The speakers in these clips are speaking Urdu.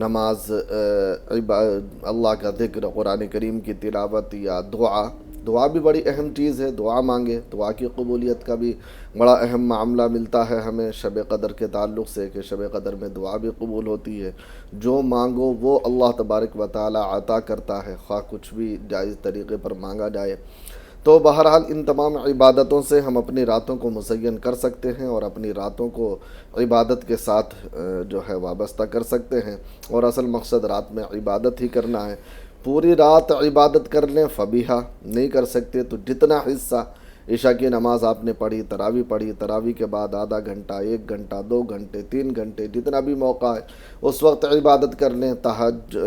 نماز، اللہ کا ذکر، قرآن کریم کی تلاوت یا دعا بھی بڑی اہم چیز ہے. دعا مانگے، دعا کی قبولیت کا بھی بڑا اہم معاملہ ملتا ہے ہمیں شب قدر کے تعلق سے، کہ شب قدر میں دعا بھی قبول ہوتی ہے. جو مانگو وہ اللہ تبارک و تعالی عطا کرتا ہے، خواہ کچھ بھی جائز طریقے پر مانگا جائے. تو بہرحال ان تمام عبادتوں سے ہم اپنی راتوں کو مزین کر سکتے ہیں اور اپنی راتوں کو عبادت کے ساتھ جو ہے وابستہ کر سکتے ہیں. اور اصل مقصد رات میں عبادت ہی کرنا ہے. پوری رات عبادت کر لیں فبیہا، نہیں کر سکتے تو جتنا حصہ عشاء کی نماز آپ نے پڑھی، تراویح کے بعد آدھا گھنٹہ، 1 گھنٹہ، 2 گھنٹے، 3 گھنٹے، جتنا بھی موقع ہے اس وقت عبادت کر لیں.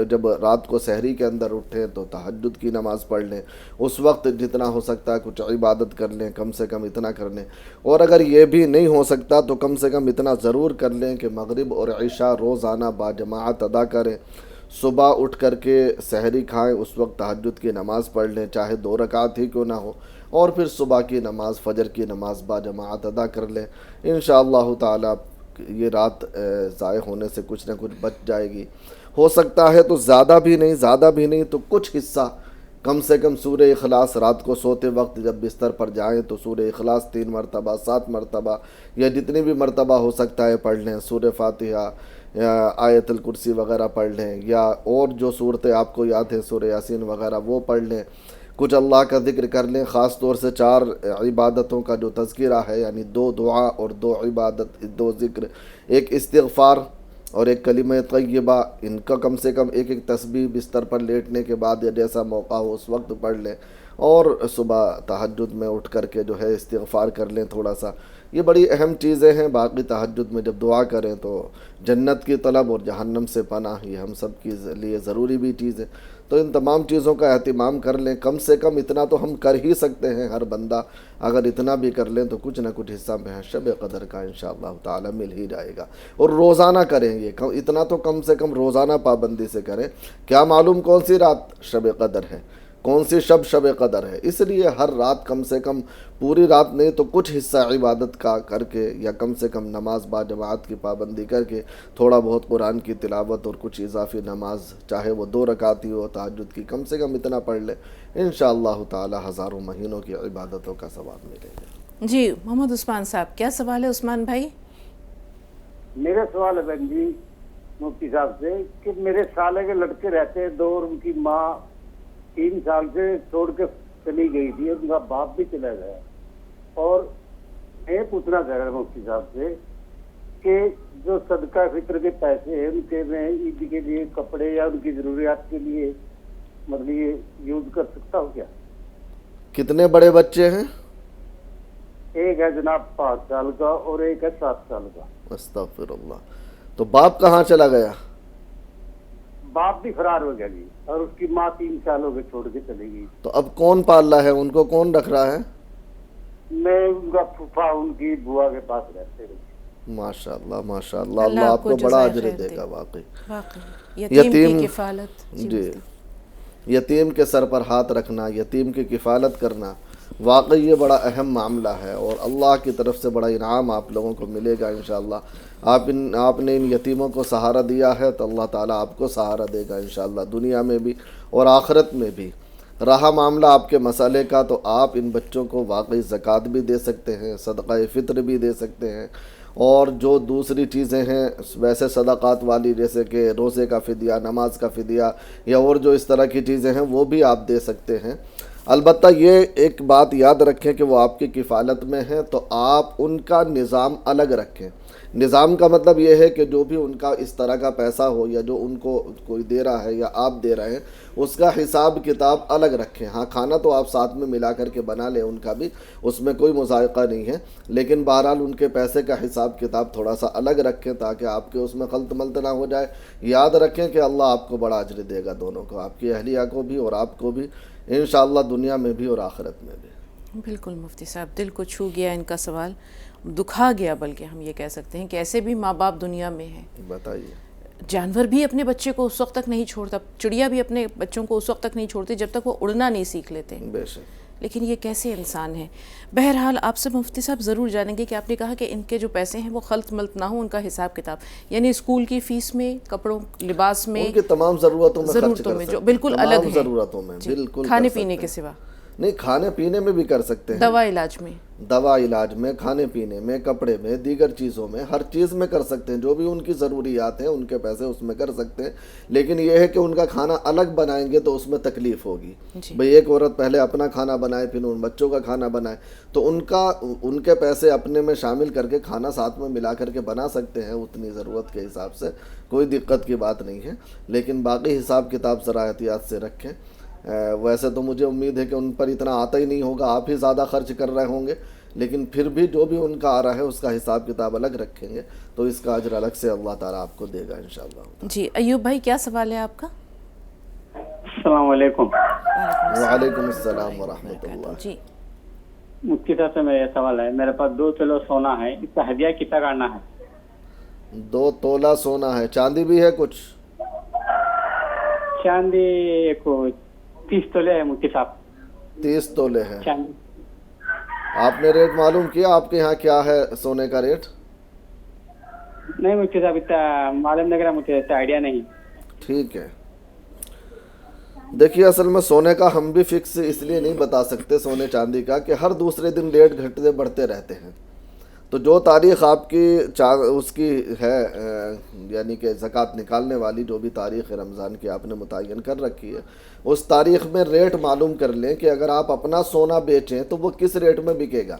جب رات کو سحری کے اندر اٹھیں تو تہجد کی نماز پڑھ لیں. اس وقت جتنا ہو سکتا ہے کچھ عبادت کر لیں، کم سے کم اتنا کر لیں. اور اگر یہ بھی نہیں ہو سکتا تو کم سے کم اتنا ضرور کر لیں کہ مغرب اور عشاء روزانہ باجماعت ادا کریں. صبح اٹھ کر کے سحری کھائیں، اس وقت تہجد کی نماز پڑھ لیں، چاہے 2 رکعت ہی کیوں نہ ہو. اور پھر صبح کی نماز، فجر کی نماز باجماعت ادا کر لیں. انشاءاللہ تعالی یہ رات ضائع ہونے سے کچھ نہ کچھ بچ جائے گی. ہو سکتا ہے تو زیادہ بھی نہیں تو کچھ حصہ، کم سے کم سورہ اخلاص رات کو سوتے وقت جب بستر پر جائیں تو سورہ اخلاص 3 مرتبہ، 7 مرتبہ یا جتنی بھی مرتبہ ہو سکتا ہے پڑھ لیں. سورہ فاتحہ یا آیت الکرسی وغیرہ پڑھ لیں، یا اور جو صورتیں آپ کو یاد ہیں سورہ یاسین وغیرہ وہ پڑھ لیں. کچھ اللہ کا ذکر کر لیں. خاص طور سے 4 عبادتوں کا جو تذکرہ ہے، یعنی 2 دعا اور 2 عبادت، 2 ذکر، ایک استغفار اور ایک کلمہ طیبہ، ان کا کم سے کم ایک تسبیح بستر پر لیٹنے کے بعد یا جیسا موقع ہو اس وقت پڑھ لیں. اور صبح تہجد میں اٹھ کر کے جو ہے استغفار کر لیں تھوڑا سا. یہ بڑی اہم چیزیں ہیں. باقی تہجد میں جب دعا کریں تو جنت کی طلب اور جہنم سے پناہ، یہ ہم سب کے لیے ضروری بھی چیز ہے. تو ان تمام چیزوں کا اہتمام کر لیں. کم سے کم اتنا تو ہم کر ہی سکتے ہیں. ہر بندہ اگر اتنا بھی کر لیں تو کچھ نہ کچھ حصہ میں شب قدر کا انشاءاللہ تعالی مل ہی جائے گا. اور روزانہ کریں گے، اتنا تو کم سے کم روزانہ پابندی سے کریں. کیا معلوم کون سی رات شب قدر ہے، کون سی شب قدر ہے. اس لیے ہر رات کم سے کم، پوری رات نہیں تو کچھ حصہ عبادت کا کر کے، یا کم سے کم نماز باجماعت کی پابندی کر کے، تھوڑا بہت قرآن کی تلاوت اور کچھ اضافی نماز، چاہے وہ 2 رکعت ہی ہو تہجد کی، کم سے کم اتنا پڑھ لے. انشاءاللہ تعالی ہزاروں مہینوں کی عبادتوں کا ثواب ملے گا. جی محمد عثمان صاحب، کیا سوال ہے عثمان بھائی؟ میرا سوال ہے بہن جی مفتی صاحب سے کہ میرے سالے کے لڑکے رہتے ہیں 2 اور ان کی ماں 3 سال سے چھوڑ کے چلی گئی تھی، ان کا باپ بھی چلا گیا. اور میں پوچھنا چاہ رہا ہوں مفتی صاحب سے کہ جو صدقہ فطر کے پیسے ہیں ان کے میں عید کے لیے کپڑے یا ان کی ضروریات کے لیے مطلب یہ یوز کر سکتا ہوں کیا؟ کتنے بڑے بچے ہیں؟ ایک ہے جناب 5 سال کا اور ایک ہے 7 سال کا. استغفر اللہ. تو باپ کہاں چلا گیا؟ باپ بھی فرار ہو گیا جی، اور اس کی ماں 3 سال ہو گئے چھوڑ کے چلی گئی. تو اب کون پال رہا ہے ان کو، کون رکھ رہا ہے؟ میں ان کا پھوپھا ان کی بوا کے پاس رہتے ہیں. ماشاءاللہ ماشاءاللہ، اللہ آپ کو بڑا اجر دے گا. واقعی یتیم کی کفالت. جی، یتیم کے سر پر ہاتھ رکھنا، یتیم کی کفالت کرنا، واقعی یہ بڑا اہم معاملہ ہے. اور اللہ کی طرف سے بڑا انعام آپ لوگوں کو ملے گا انشاءاللہ. آپ نے ان یتیموں کو سہارا دیا ہے تو اللہ تعالیٰ آپ کو سہارا دے گا انشاءاللہ، دنیا میں بھی اور آخرت میں بھی. رہا معاملہ آپ کے مسئلے کا، تو آپ ان بچوں کو واقعی زکوٰۃ بھی دے سکتے ہیں، صدقہ فطر بھی دے سکتے ہیں، اور جو دوسری چیزیں ہیں ویسے صدقات والی، جیسے کہ روزے کا فدیہ، نماز کا فدیہ، یا اور جو اس طرح کی چیزیں ہیں وہ بھی آپ دے سکتے ہیں. البتہ یہ ایک بات یاد رکھیں کہ وہ آپ کی کفالت میں ہیں تو آپ ان کا نظام الگ رکھیں. نظام کا مطلب یہ ہے کہ جو بھی ان کا اس طرح کا پیسہ ہو، یا جو ان کو کوئی دے رہا ہے یا آپ دے رہے ہیں، اس کا حساب کتاب الگ رکھیں. ہاں کھانا تو آپ ساتھ میں ملا کر کے بنا لیں، ان کا بھی اس میں کوئی مذائقہ نہیں ہے، لیکن بہرحال ان کے پیسے کا حساب کتاب تھوڑا سا الگ رکھیں تاکہ آپ کے اس میں خلط ملط نہ ہو جائے. یاد رکھیں کہ اللہ آپ کو بڑا اجر دے گا، دونوں کو، آپ کی اہلیہ کو بھی اور آپ کو بھی انشاءاللہ، دنیا میں بھی اور آخرت میں بھی. بالکل مفتی صاحب، دل کو چھو گیا ان کا سوال، دکھا گیا، بلکہ ہم یہ کہہ سکتے ہیں کہ ایسے بھی ماں باپ دنیا میں ہیں. بتائیے. جانور بھی اپنے بچے کو اس وقت تک نہیں چھوڑتا، چڑیا بھی اپنے بچوں کو اس وقت تک نہیں چھوڑتی جب تک وہ اڑنا نہیں سیکھ لیتے. بے شک. لیکن یہ کیسے انسان ہیں. بہرحال آپ سے مفتی صاحب ضرور جانیں گے کہ آپ نے کہا کہ ان کے جو پیسے ہیں وہ خلط ملط نہ ہوں، ان کا حساب کتاب، یعنی اسکول کی فیس میں، کپڑوں لباس میں، ان کی تمام ضرورتوں میں خرچ ضرورتوں کر میں سکتے جو ہیں، بالکل الگ تمام ہیں، ضرورتوں میں بالکل کھانے کر پینے سکتے کے ہیں. سوا، نہیں، کھانے پینے میں بھی کر سکتے ہیں، دوا علاج میں، دوا علاج میں، کھانے پینے میں، کپڑے میں، دیگر چیزوں میں، ہر چیز میں کر سکتے ہیں. جو بھی ان کی ضروریات ہیں ان کے پیسے اس میں کر سکتے ہیں. لیکن یہ ہے کہ ان کا کھانا الگ بنائیں گے تو اس میں تکلیف ہوگی. بھئی ایک عورت پہلے اپنا کھانا بنائے پھر ان بچوں کا کھانا بنائے، تو ان کے پیسے اپنے میں شامل کر کے کھانا ساتھ میں ملا کر کے بنا سکتے ہیں اتنی ضرورت کے حساب سے، کوئی دقت کی بات نہیں ہے. لیکن باقی حساب کتاب ذرا احتیاط سے رکھیں. ویسے تو مجھے امید ہے کہ ان پر اتنا آتا ہی نہیں ہوگا، آپ ہی زیادہ خرچ کر رہے ہوں گے، لیکن پھر بھی جو بھی ان کا آ رہا ہے اس کا حساب کتاب الگ رکھیں گے تو اس کا اجر الگ سے اللہ تعالیٰ آپ کو دے گا انشاءاللہ. جی ایوب بھائی کیا سوال ہے آپ کا؟ السلام علیکم. وعلیکم السلام ورحمۃ اللہ. جی مفتی صاحب سے میرا یہ سوال ہے، میرے پاس 2 کلو سونا ہے، اس کا ہدیہ کتنا کرنا ہے؟ 2 تولہ سونا ہے، چاندی بھی ہے کچھ؟ چاندی کو 30 تولے ہے مفتی صاحب. 30 تولے ہے. چاندی آپ نے ریٹ معلوم کیا آپ کے یہاں کیا ہے سونے کا ریٹ؟ نہیں مفتی صاحب، اتنا معلوم نہیں کرا، مجھے اتنا آئیڈیا نہیں. ٹھیک ہے. دیکھیے اصل میں سونے کا ہم بھی فکس اس لیے نہیں بتا سکتے سونے چاندی کا کہ ہر دوسرے دن ریٹ گھٹتے بڑھتے رہتے ہیں. تو جو تاریخ آپ کی اس کی ہے یعنی کہ زکوٰۃ نکالنے والی جو بھی تاریخ رمضان کی آپ نے متعین کر رکھی ہے، اس تاریخ میں ریٹ معلوم کر لیں کہ اگر آپ اپنا سونا بیچیں تو وہ کس ریٹ میں بکے گا.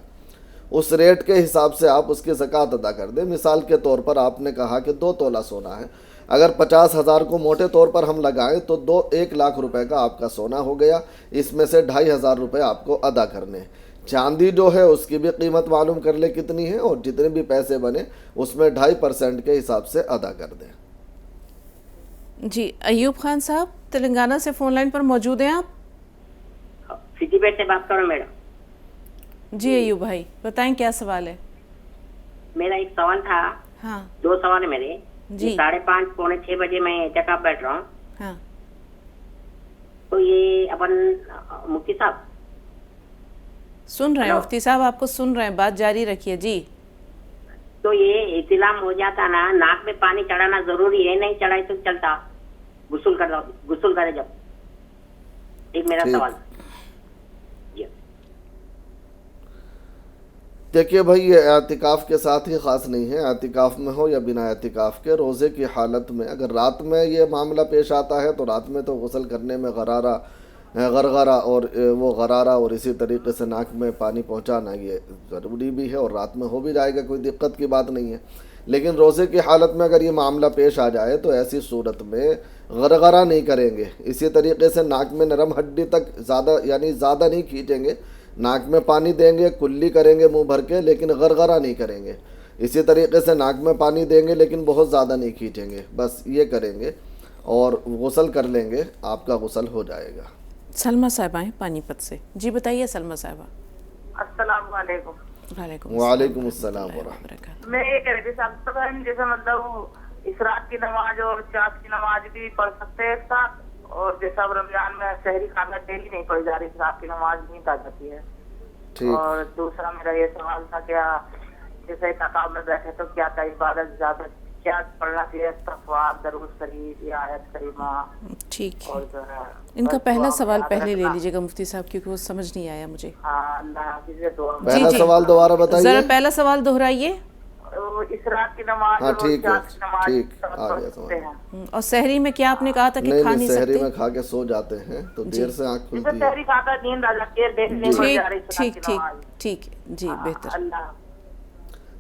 اس ریٹ کے حساب سے آپ اس کی زکوٰۃ ادا کر دیں. مثال کے طور پر آپ نے کہا کہ 2 تولہ سونا ہے، اگر 50,000 کو موٹے طور پر ہم لگائیں تو 1 لاکھ روپے کا آپ کا سونا ہو گیا. اس میں سے 2,500 روپے آپ کو ادا کرنے ہیں. چاندی جو ہے اس کی بھی قیمت معلوم کر لے کتنی ہے، اور جتنے بھی پیسے بنے اس میں 2.5% کے حساب سے ادا کر دیں. جی ایوب خان صاحب تلنگانہ سے فون لائن پر موجود ہیں آپ؟ سٹی بیٹ سے بات کر رہا ہوں میڈم. جی ایوب بھائی بتائیں کیا سوال ہے؟ میرا ایک سوال تھا. ہاں 2 سوال ہے میرے. جی 5:30 پونے 6 بجے میں اعتکاف بیٹھ رہا ہوں. ہاں تو یہ اپن مفتی صاحب سن رہے ہیں، مفتی صاحب آپ کو سن رہے ہیں، بات جاری رکھیے. جی تو یہ احتلام ہو جاتا نا، ناک میں پانی چڑھانا ضروری ہے؟ نہیں چڑھائے تو چلتا؟ غسل کرے جب. ایک میرا ٹھیک. سوال. دیکھیے بھائی یہ اعتکاف کے ساتھ ہی خاص نہیں ہے، اعتکاف میں ہو یا بنا اعتکاف کے، روزے کی حالت میں اگر رات میں یہ معاملہ پیش آتا ہے تو رات میں تو غسل کرنے میں غرغرہ اور وہ غرارہ اور اسی طریقے سے ناک میں پانی پہنچانا یہ ضروری بھی ہے، اور رات میں ہو بھی جائے گا، کوئی دقت کی بات نہیں ہے. لیکن روزے کی حالت میں اگر یہ معاملہ پیش آ جائے تو ایسی صورت میں غرغرہ نہیں کریں گے. اسی طریقے سے ناک میں نرم ہڈی تک زیادہ نہیں کھینچیں گے، ناک میں پانی دیں گے، کلی کریں گے منہ بھر کے، لیکن غرغرہ نہیں کریں گے. اسی طریقے سے ناک میں پانی دیں گے لیکن بہت زیادہ نہیں کھینچیں گے، بس یہ کریں گے اور غسل کر لیں گے، آپ کا غسل ہو جائے گا. سلمہ صاحبہ ہیں پانی پت سے. جی بتائیے سلمہ صاحبہ. السلام علیکم. وعلیکم السلام ورحمۃ اللہ. میں یہ کہہ رہی تھی صاحب جیسے مطلب اشراق کی نماز اور چاش کی نماز بھی پڑھ سکتے ہیں ایک ساتھ، اور جیسا اب رمضان میں شہری کھانا ڈیلی نہیں پڑھی جا رہی، اشراق کی نماز نہیں پڑھ جاتی ہے. اور دوسرا میرا یہ سوال تھا کیا جیسے اعتکاف میں بیٹھے تو کیا عبادت زیادہ کیا پڑھنا چاہیے، استغفار، درود شریف یا آیت کریمہ؟ ٹھیک اور ہے، جو ہے ان کا پہلا سوال پہلے لے لیجیے گا مفتی صاحب کیونکہ وہ سمجھ نہیں آیا مجھے. ہاں اللہ حافظ. دعا پہلا سوال دوبارہ بتائیے. ذرا پہلا سوال دہرائیے. اشراق کی نماز ہاں اور ٹھیک ہے، چاش کی نماز ٹھیک آ پڑھ گیا سکتے سمجھ. ہیں. اور سحری میں کیا آپ نے کہا تھا کہ کھا نہیں سحری سکتے؟ میں کھا کے سو جاتے ہیں تو دیر سے آنکھ جیسے کھلتی ہے. شہری کھاتا نیند آ جاتی ہے، دیکھ نہیں پڑ جا رہی ٹھیک اشراق کی نماز. ٹھیک جی بہتر. اللہ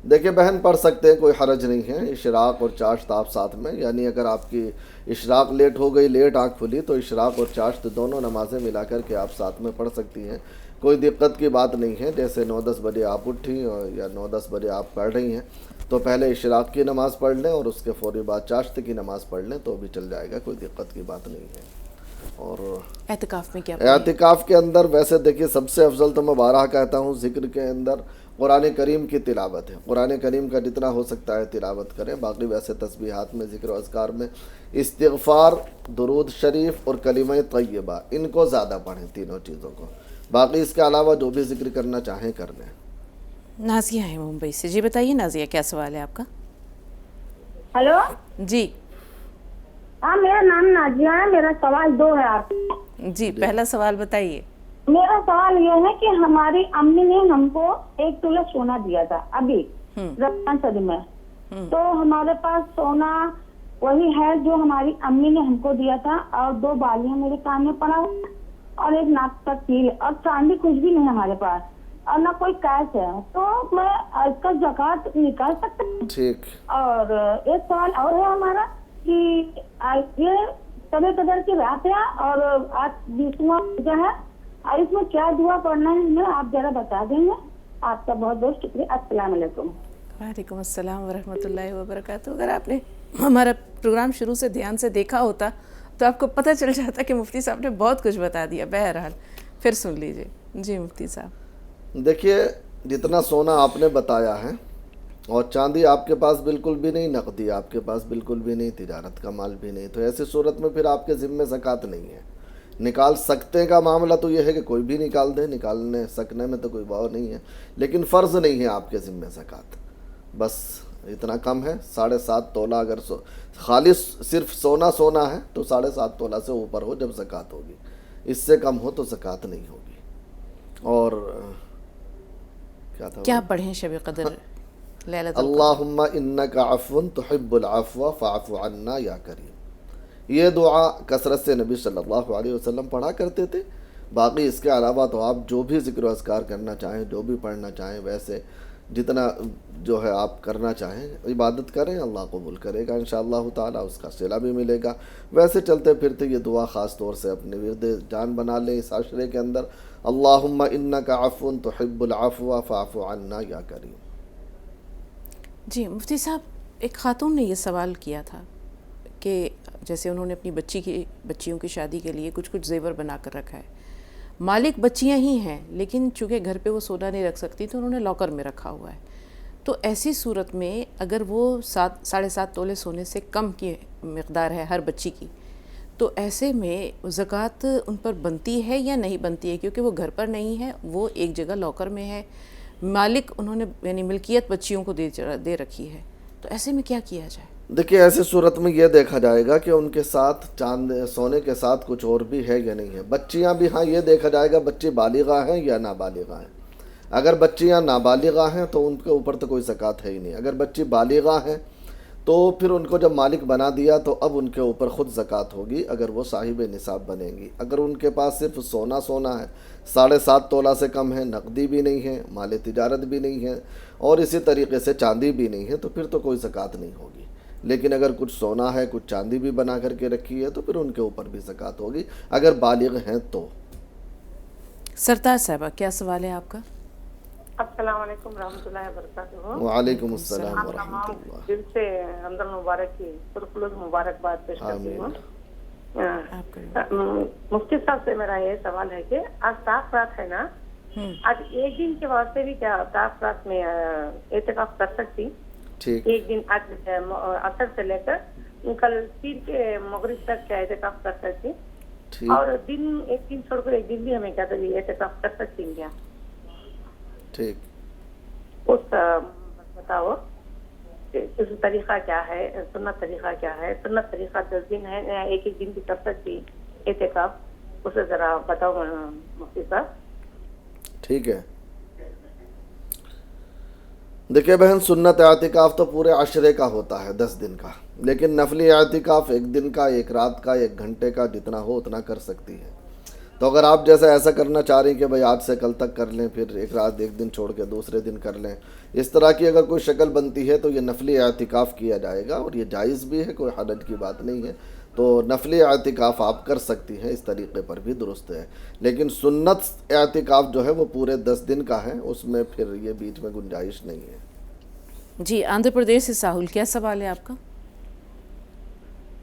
دیکھیں بہن پڑھ سکتے ہیں، کوئی حرج نہیں ہے. اشراق اور چاشت آپ ساتھ میں، یعنی اگر آپ کی اشراق لیٹ ہو گئی، لیٹ آنکھ کھلی، تو اشراق اور چاشت دونوں نمازیں ملا کر کے آپ ساتھ میں پڑھ سکتی ہیں، کوئی دقت کی بات نہیں ہے. جیسے 9-10 بجے آپ اٹھیں یا 9-10 بجے آپ پڑھ رہی ہیں تو پہلے اشراق کی نماز پڑھ لیں اور اس کے فوری بعد چاشت کی نماز پڑھ لیں تو بھی چل جائے گا، کوئی دقت کی بات نہیں ہے. اور اعتکاف میں کیا اعتکاف کے اندر ویسے دیکھیے سب سے افضل تو میں بارہا کہتا ہوں ذکر کے اندر قرآن کریم کی تلاوت ہے. قرآن کریم کا جتنا ہو سکتا ہے تلاوت کریں. باقی ویسے تسبیحات میں، ذکر و اذکار میں استغفار، درود شریف اور کلمہ طیبہ ان کو زیادہ پڑھیں، تینوں چیزوں کو. باقی اس کے علاوہ جو بھی ذکر کرنا چاہیں کر لیں. نازیہ ہے ممبئی سے. جی بتائیے نازیہ, کیا سوال ہے آپ کا؟ ہلو جی ہاں میرا نام نازیہ ہے. میرا سوال 2 ہے آپ. جی پہلا سوال بتائیے. میرا سوال یہ ہے کہ ہماری امی نے ہم کو 1 تولہ سونا دیا تھا ابھی رمضان شریف میں. تو ہمارے پاس سونا وہی ہے جو ہماری امی نے ہم کو دیا تھا, اور 2 بالیاں میرے کان میں پڑا ہوا اور 1 ناک کا تیل, اور چاندی کچھ بھی نہیں ہمارے پاس, اور نہ کوئی کیش ہے. تو میں اس کا زکوٰۃ نکال سکتا ہوں؟ ٹھیک. اور ایک سوال اور ہے ہمارا کہ یہ شب قدر کی رات ہے اور آج 20واں جو ہے, اور اس میں کیا دعا پڑھنا ہے ہمیں آپ ذرا بتا دیں گے. آپ کا بہت بہت شکریہ. السلام علیکم. وعلیکم السلام ورحمۃ اللہ وبرکاتہ. اگر آپ نے ہمارا پروگرام شروع سے دھیان سے دیکھا ہوتا تو آپ کو پتہ چل جاتا کہ مفتی صاحب نے بہت کچھ بتا دیا. بہرحال پھر سن لیجئے. جی مفتی صاحب. دیکھیے جتنا سونا آپ نے بتایا ہے اور چاندی آپ کے پاس بالکل بھی نہیں, نقدی آپ کے پاس بالکل بھی نہیں, تجارت کا مال بھی نہیں, تو ایسی صورت میں پھر آپ کے ذمے زکوٰۃ نہیں ہے. نکال سکتے کا معاملہ تو یہ ہے کہ کوئی بھی نکال دے, نکالنے سکنے میں تو کوئی باؤ نہیں ہے, لیکن فرض نہیں ہے آپ کے ذمے زکوٰۃ. بس اتنا کم ہے, 7.5 تولہ اگر خالص صرف سونا ہے تو 7.5 تولہ سے اوپر ہو جب زکوٰۃ ہوگی. اس سے کم ہو تو زکوٰۃ نہیں ہوگی. اور کیا پڑھیں شب قدر لیلۃ القدر؟ اللہم انک عفو تحب العفو فاعف عنا یا کریم. یہ دعا کثرت سے نبی صلی اللہ علیہ وسلم پڑھا کرتے تھے. باقی اس کے علاوہ تو آپ جو بھی ذکر و اذکار کرنا چاہیں, جو بھی پڑھنا چاہیں, ویسے جتنا جو ہے آپ کرنا چاہیں عبادت کریں, اللہ قبول کرے گا انشاءاللہ تعالیٰ, اس کا صلہ بھی ملے گا. ویسے چلتے پھرتے یہ دعا خاص طور سے اپنے ورد جان بنا لیں اس عشرے کے اندر. اللہم انک عفو تحب العفو فاعف عنا یا کریم. جی مفتی صاحب, ایک خاتون نے یہ سوال کیا تھا کہ جیسے انہوں نے اپنی بچیوں کی شادی کے لیے کچھ زیور بنا کر رکھا ہے. مالک بچیاں ہی ہیں لیکن چونکہ گھر پہ وہ سونا نہیں رکھ سکتی تو انہوں نے لاکر میں رکھا ہوا ہے. تو ایسی صورت میں اگر وہ 7.5 تولے سونے سے کم کی مقدار ہے ہر بچی کی, تو ایسے میں زکوٰۃ ان پر بنتی ہے یا نہیں بنتی ہے؟ کیونکہ وہ گھر پر نہیں ہے, وہ ایک جگہ لاکر میں ہے, مالک انہوں نے یعنی ملکیت بچیوں کو دے رکھی ہے. تو ایسے میں کیا کیا جائے؟ دیکھیے ایسی صورت میں یہ دیکھا جائے گا کہ ان کے ساتھ سونے کے ساتھ کچھ اور بھی ہے یا نہیں ہے. بچیاں بھی, ہاں یہ دیکھا جائے گا بچی بالغہ ہیں یا نابالغہ ہیں. اگر بچیاں نابالغہ ہیں تو ان کے اوپر تو کوئی زکوٰۃ ہے ہی نہیں. اگر بچی بالغہ ہیں تو پھر ان کو جب مالک بنا دیا تو اب ان کے اوپر خود زکوٰۃ ہوگی اگر وہ صاحب نصاب بنیں گی. اگر ان کے پاس صرف سونا ہے, 7.5 تولہ سے کم ہے, نقدی بھی نہیں ہے, مال تجارت بھی نہیں ہے, اور اسی طریقے سے چاندی بھی نہیں ہے, تو پھر تو کوئی زکوٰۃ نہیں ہوگی. لیکن اگر کچھ سونا ہے, کچھ چاندی بھی بنا کر کے رکھی ہے تو پھر ان کے اوپر بھی زکوٰۃ ہوگی اگر بالغ ہیں تو. سرتاج صاحبہ کیا سوال ہے آپ کا؟ السلام علیکم رحمۃ اللہ وبرکاتہ. وعلیکم السلام ورحمۃ اللہ. دل سے رمضان مبارک کی پرخلوص مبارکباد پیش کرتی ہوں. مفتی صاحب سے میرا یہ سوال ہے کہ آج صاف رات ہے نا, آج ایک دن کے واسطے بھی کیا صاف رات میں اعتکاف کر سکتی؟ ٹھیک. ایک دن آج عصر سے لے کر کل پیر کے مغرب تک کیا اعتکاف کر سکتی؟ اور دن ایک دن چھوڑ کر ایک دن بھی ہمیں کیا اعتکاف کر سکتی ہیں کیا؟ ٹھیک. اس کا بتاؤ اس طریقہ کیا ہے, سنت طریقہ کیا ہے؟ سنت طریقہ 10 دن ہے یا ایک دن بھی کر سکتی اعتکاف؟ اسے ذرا بتاؤ مفتی صاحب. ٹھیک ہے. دیکھیں بہن, سنت اعتکاف تو پورے عشرے کا ہوتا ہے 10 دن کا, لیکن نفلی اعتکاف 1 دن کا, 1 رات کا, 1 گھنٹے کا, جتنا ہو اتنا کر سکتی ہے. تو اگر آپ جیسا ایسا کرنا چاہ رہی ہیں کہ بھائی آج سے کل تک کر لیں, پھر 1 رات 1 دن چھوڑ کے دوسرے دن کر لیں, اس طرح کی اگر کوئی شکل بنتی ہے تو یہ نفلی اعتکاف کیا جائے گا, اور یہ جائز بھی ہے, کوئی حرج کی بات نہیں ہے. تو نفلی اعتکاف آپ کر سکتی ہیں, اس طریقے پر بھی درست ہے. لیکن سنت اعتکاف جو ہے وہ پورے 10 دن کا ہے, اس میں پھر یہ بیچ میں گنجائش نہیں ہے. جی آندھرا پردیش سے ساحل, کیا سوال ہے آپ کا؟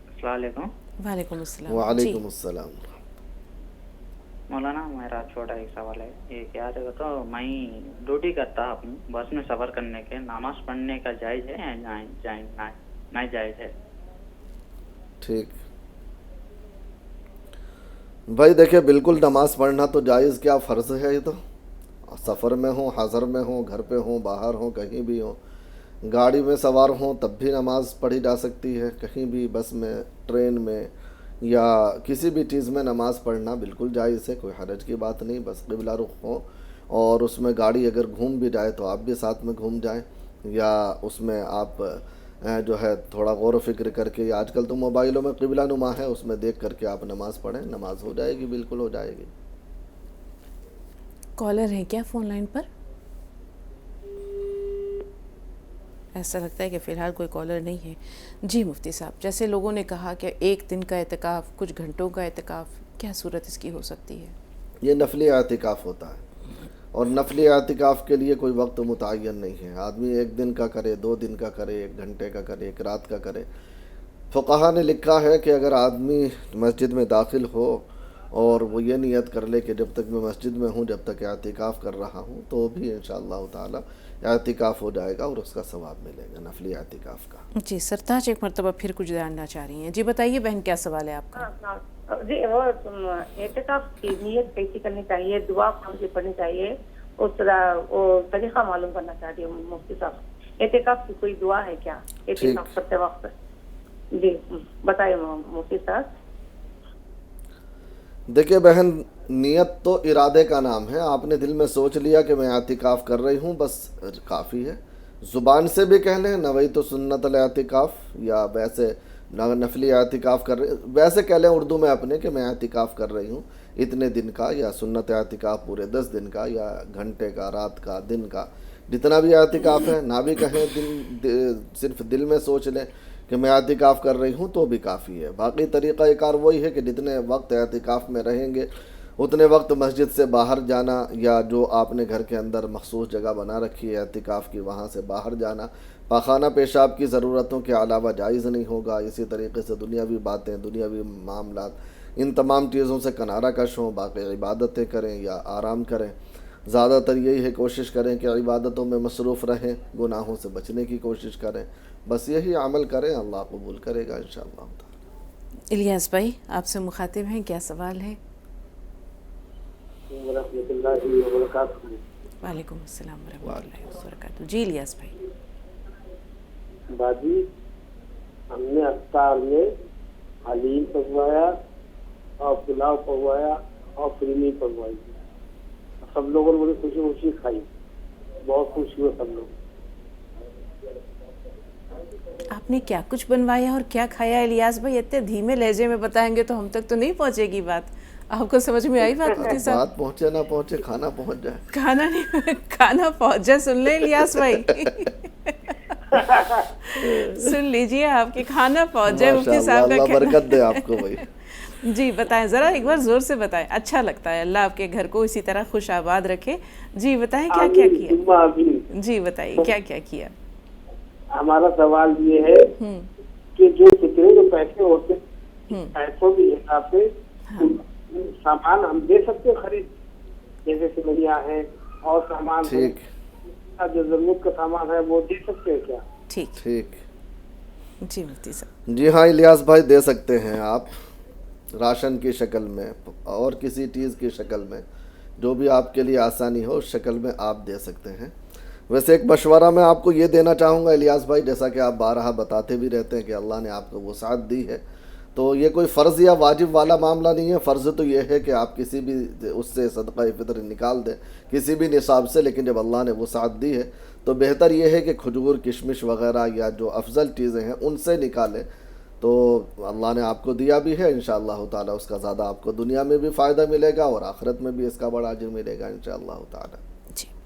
السلام علیکم. وعلیکم السلام. وعلیکم السلام. مولانا میرا چھوٹا ایک سوال ہے, یہ کیا ہے تو میں ڈیوٹی کرتا ہوں بس میں سفر کرنے کے, نماز پڑھنے کا جائز ہے یا نہیں جائز ہے؟ ٹھیک. بھائی دیکھیں بالکل نماز پڑھنا تو جائز کیا فرض ہے، یہ تو سفر میں ہوں، حضر میں ہوں، گھر پہ ہوں، باہر ہوں، کہیں بھی ہوں، گاڑی میں سوار ہوں تب بھی نماز پڑھی جا سکتی ہے، کہیں بھی بس میں، ٹرین میں یا کسی بھی چیز میں نماز پڑھنا بالکل جائز ہے، کوئی حرج کی بات نہیں، بس قبلہ رخ ہو، اور اس میں گاڑی اگر گھوم بھی جائے تو آپ بھی ساتھ میں گھوم جائیں، یا اس میں آپ جو ہے تھوڑا غور و فکر کر کے، آج کل تو موبائلوں میں قبلہ نما ہے، اس میں دیکھ کر کے آپ نماز پڑھیں، نماز ہو جائے گی، بالکل ہو جائے گی۔ کالر ہیں کیا فون لائن پر؟ ایسا لگتا ہے کہ فی الحال کوئی کالر نہیں ہے۔ جی مفتی صاحب، جیسے لوگوں نے کہا کہ ایک دن کا اعتکاف، کچھ گھنٹوں کا اعتکاف، کیا صورت اس کی ہو سکتی ہے؟ یہ نفلی اعتکاف ہوتا ہے، اور نفلی اعتکاف کے لیے کوئی وقت متعین نہیں ہے، آدمی ایک دن کا کرے، 2 دن کا کرے، 1 گھنٹے کا کرے، 1 رات کا کرے۔ فقہا نے لکھا ہے کہ اگر آدمی مسجد میں داخل ہو اور وہ یہ نیت کر لے کہ جب تک میں مسجد میں ہوں، جب تک اعتکاف کر رہا ہوں، تو بھی انشاءاللہ تعالی اعتکاف ہو جائے گا اور اس کا ثواب ملے گا نفلی اعتکاف کا۔ جی سرتاج ایک مرتبہ پھر کچھ جاننا چاہ رہی ہیں۔ جی بتائیے بہن، کیا سوال ہے آپ کا؟ جی وہ اعتکاف کی نیت کیسی کرنی چاہیے، دعا کون سی پڑھنی چاہیے، اس طریقہ معلوم کرنا چاہتی ہوں مفتی صاحب۔ اعتکاف کی کوئی دعا ہے کیا اعتکاف کرتے وقت؟ جی بتائیے مفتی صاحب۔ دیکھیے بہن، نیت تو ارادے کا نام ہے، آپ نے دل میں سوچ لیا کہ میں اعتکاف کر رہی ہوں، بس کافی ہے۔ زبان سے بھی کہہ لیں نویت سنت الاعتکاف، یا ویسے نفلی اعتکاف کر رہے، ویسے کہہ لیں اردو میں اپنے کہ میں اعتکاف کر رہی ہوں اتنے دن کا، یا سنت اعتکاف پورے 10 دن کا، یا گھنٹے کا، رات کا، دن کا، جتنا بھی اعتکاف ہے، نہ بھی کہیں، صرف دل میں سوچ لیں کہ میں اعتکاف کر رہی ہوں تو بھی کافی ہے۔ باقی طریقہ کار وہی ہے کہ جتنے وقت اعتکاف میں رہیں گے اتنے وقت مسجد سے باہر جانا، یا جو آپ نے گھر کے اندر مخصوص جگہ بنا رکھی ہے اعتکاف کی، وہاں سے باہر جانا پاخانہ پیشاب کی ضرورتوں کے علاوہ جائز نہیں ہوگا۔ اسی طریقے سے دنیاوی باتیں، دنیاوی معاملات، ان تمام چیزوں سے کنارہ کش ہوں، باقی عبادتیں کریں یا آرام کریں۔ زیادہ تر یہی ہے، کوشش کریں کہ عبادتوں میں مصروف رہیں، گناہوں سے بچنے کی کوشش کریں، بس یہی عمل کریں، اللہ قبول کرے گا انشاءاللہ تعالی۔ الیاس بھائی آپ سے مخاطب ہیں، کیا سوال ہے؟ ورحمۃ اللہ وبرکاتہ۔ وعلیکم السلام ورحمۃ اللہ وبرکاتہ۔ جی الیاس بھائی۔ باجی، ہم نے افطار میں حلیم پکوایا اور پلاؤ پکوایا اور فریمی پکوائی، سب لوگوں نے بڑی خوشی خوشی کھائی، بہت خوش ہوئے سب لوگ۔ آپ نے کیا کچھ بنوایا اور کیا کھایا الیاس بھائی؟ اتنے دھیمے لہجے میں بتائیں گے تو ہم تک تو نہیں پہنچے گی بات۔ آپ کو سمجھ میں آئی بات مفتی صاحب؟ بات پہنچے نہ پہنچے، کھانا پہنچ جائے۔ کھانا نہیں، کھانا پہنچ جائے، سن لیں الیاس بھائی، سن لیجئے آپ کے کھانا پہنچ جائے مفتی صاحب کا۔ اللہ برکت دے آپ کو بھائی۔ جی بتائیں، ذرا ایک بار زور سے بتائیں، اچھا لگتا ہے۔ اللہ آپ کے گھر کو اسی طرح خوش آباد رکھے۔ جی بتائیں کیا کیا کیا؟ جی بتائیے کیا کیا کیا؟ ہمارا سوال یہ ہے کہ جو کتنے جو پیسے ہوتے پیسوں کے حساب سے سامان ہم دے سکتے خرید، جیسے سمجھیا ہے اور سامان ٹھیک، جو ضرورت کا سامان ہے وہ دے سکتے ہیں کیا؟ ٹھیک ٹھیک، جی مفتی صاحب۔ جی ہاں الیاس بھائی، دے سکتے ہیں آپ، راشن کی شکل میں اور کسی چیز کی شکل میں، جو بھی آپ کے لیے آسانی ہو اس شکل میں آپ دے سکتے ہیں۔ ویسے ایک مشورہ میں آپ کو یہ دینا چاہوں گا الیاس بھائی، جیسا کہ آپ بارہا بتاتے بھی رہتے ہیں کہ اللہ نے آپ کو وسعت دی ہے، تو یہ کوئی فرض یا واجب والا معاملہ نہیں ہے۔ فرض تو یہ ہے کہ آپ کسی بھی اس سے صدقہ فطر نکال دیں، کسی بھی نصاب سے، لیکن جب اللہ نے وسعت دی ہے تو بہتر یہ ہے کہ کھجور، کشمش وغیرہ یا جو افضل چیزیں ہیں ان سے نکالیں، تو اللہ نے آپ کو دیا بھی ہے، انشاءاللہ تعالی اس کا زیادہ آپ کو دنیا میں بھی فائدہ ملے گا اور آخرت میں بھی اس کا بڑا اجر ملے گا انشاءاللہ تعالی۔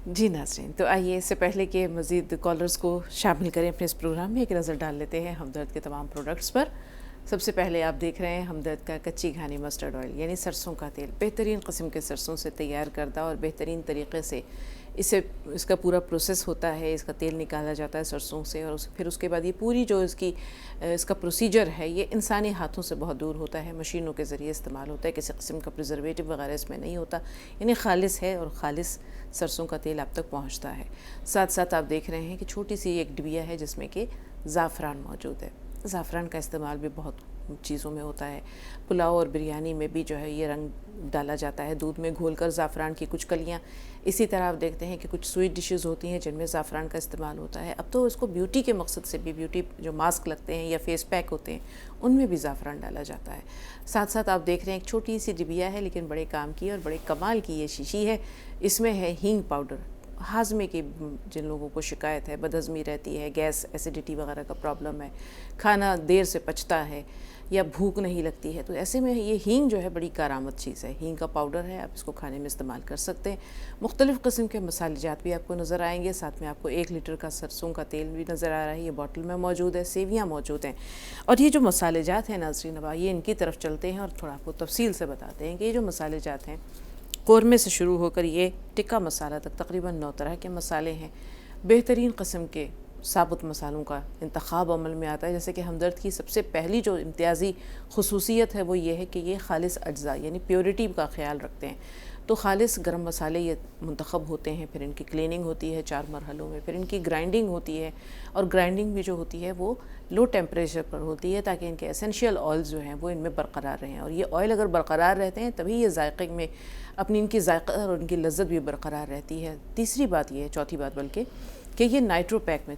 جی ناظرین، تو آئیے اس سے پہلے کہ مزید کالرز کو شامل کریں اپنے اس پروگرام میں، ایک نظر ڈال لیتے ہیں ہمدرد کے تمام پروڈکٹس پر۔ سب سے پہلے آپ دیکھ رہے ہیں ہمدرد کا کچی گھانی مسٹرڈ آئل، یعنی سرسوں کا تیل، بہترین قسم کے سرسوں سے تیار کردہ اور بہترین طریقے سے اس کا پورا پروسیس ہوتا ہے، اس کا تیل نکالا جاتا ہے سرسوں سے، اور پھر اس کے بعد یہ پوری جو اس کا پروسیجر ہے یہ انسانی ہاتھوں سے بہت دور ہوتا ہے، مشینوں کے ذریعے استعمال ہوتا ہے، کسی قسم کا پریزرویٹو وغیرہ اس میں نہیں ہوتا، یعنی خالص ہے اور خالص سرسوں کا تیل آپ تک پہنچتا ہے۔ ساتھ ساتھ آپ دیکھ رہے ہیں کہ چھوٹی سی ایک ڈبیا ہے جس میں کہ زعفران موجود ہے۔ زعفران کا استعمال بھی بہت چیزوں میں ہوتا ہے. پلاؤ اور بریانی میں بھی جو ہے یہ رنگ ڈالا جاتا ہے دودھ میں گھول کر، زعفران کی کچھ کلیاں. اسی طرح آپ دیکھتے ہیں کہ کچھ سویٹ ڈشز ہوتی ہیں جن میں زعفران کا استعمال ہوتا ہے. اب تو اس کو بیوٹی کے مقصد سے بھی، بیوٹی جو ماسک لگتے ہیں یا فیس پیک ہوتے ہیں ان میں بھی زعفران ڈالا جاتا ہے. ساتھ ساتھ آپ دیکھ رہے ہیں ایک چھوٹی سی ڈبیا ہے لیکن بڑے کام کی اور بڑے کمال کی یہ شیشی ہے. اس میں ہے ہینگ پاؤڈر. ہاضمے کی جن لوگوں کو شکایت ہے، بدہضمی رہتی ہے، گیس ایسیڈیٹی وغیرہ کا پرابلم ہے، کھانا دیر سے پچتا ہے یا بھوک نہیں لگتی ہے، تو ایسے میں یہ ہینگ جو ہے بڑی کارآمد چیز ہے. ہینگ کا پاؤڈر ہے، آپ اس کو کھانے میں استعمال کر سکتے ہیں. مختلف قسم کے مسالے جات بھی آپ کو نظر آئیں گے. ساتھ میں آپ کو 1 لیٹر کا سرسوں کا تیل بھی نظر آ رہا ہے، یہ بوٹل میں موجود ہے. سیویاں موجود ہیں. اور یہ جو مسالے جات ہیں ناظرین، اب یہ ان کی طرف چلتے ہیں اور تھوڑا آپ کو تفصیل سے بتاتے ہیں کہ یہ جو مسالے جات ہیں، قورمے سے شروع ہو کر یہ ٹکا مسالہ تک تقریباً 9 طرح کے مسالے ہیں. بہترین قسم کے ثابت مسالوں کا انتخاب عمل میں آتا ہے. جیسے کہ ہمدرد کی سب سے پہلی جو امتیازی خصوصیت ہے وہ یہ ہے کہ یہ خالص اجزاء یعنی پیورٹی کا خیال رکھتے ہیں. تو خالص گرم مسالے یہ منتخب ہوتے ہیں، پھر ان کی کلیننگ ہوتی ہے 4 مرحلوں میں، پھر ان کی گرائنڈنگ ہوتی ہے، اور گرائنڈنگ بھی جو ہوتی ہے وہ لو ٹیمپریچر پر ہوتی ہے تاکہ ان کے اسینشیل آئلز جو ہیں وہ ان میں برقرار رہیں. اور یہ آئل اگر برقرار رہتے ہیں تبھی یہ ذائقے میں اپنی ان کی ذائقہ اور ان کی لذت بھی برقرار رہتی ہے. تیسری بات یہ ہے، چوتھی بات بلکہ، کہ یہ نائٹرو پیک میں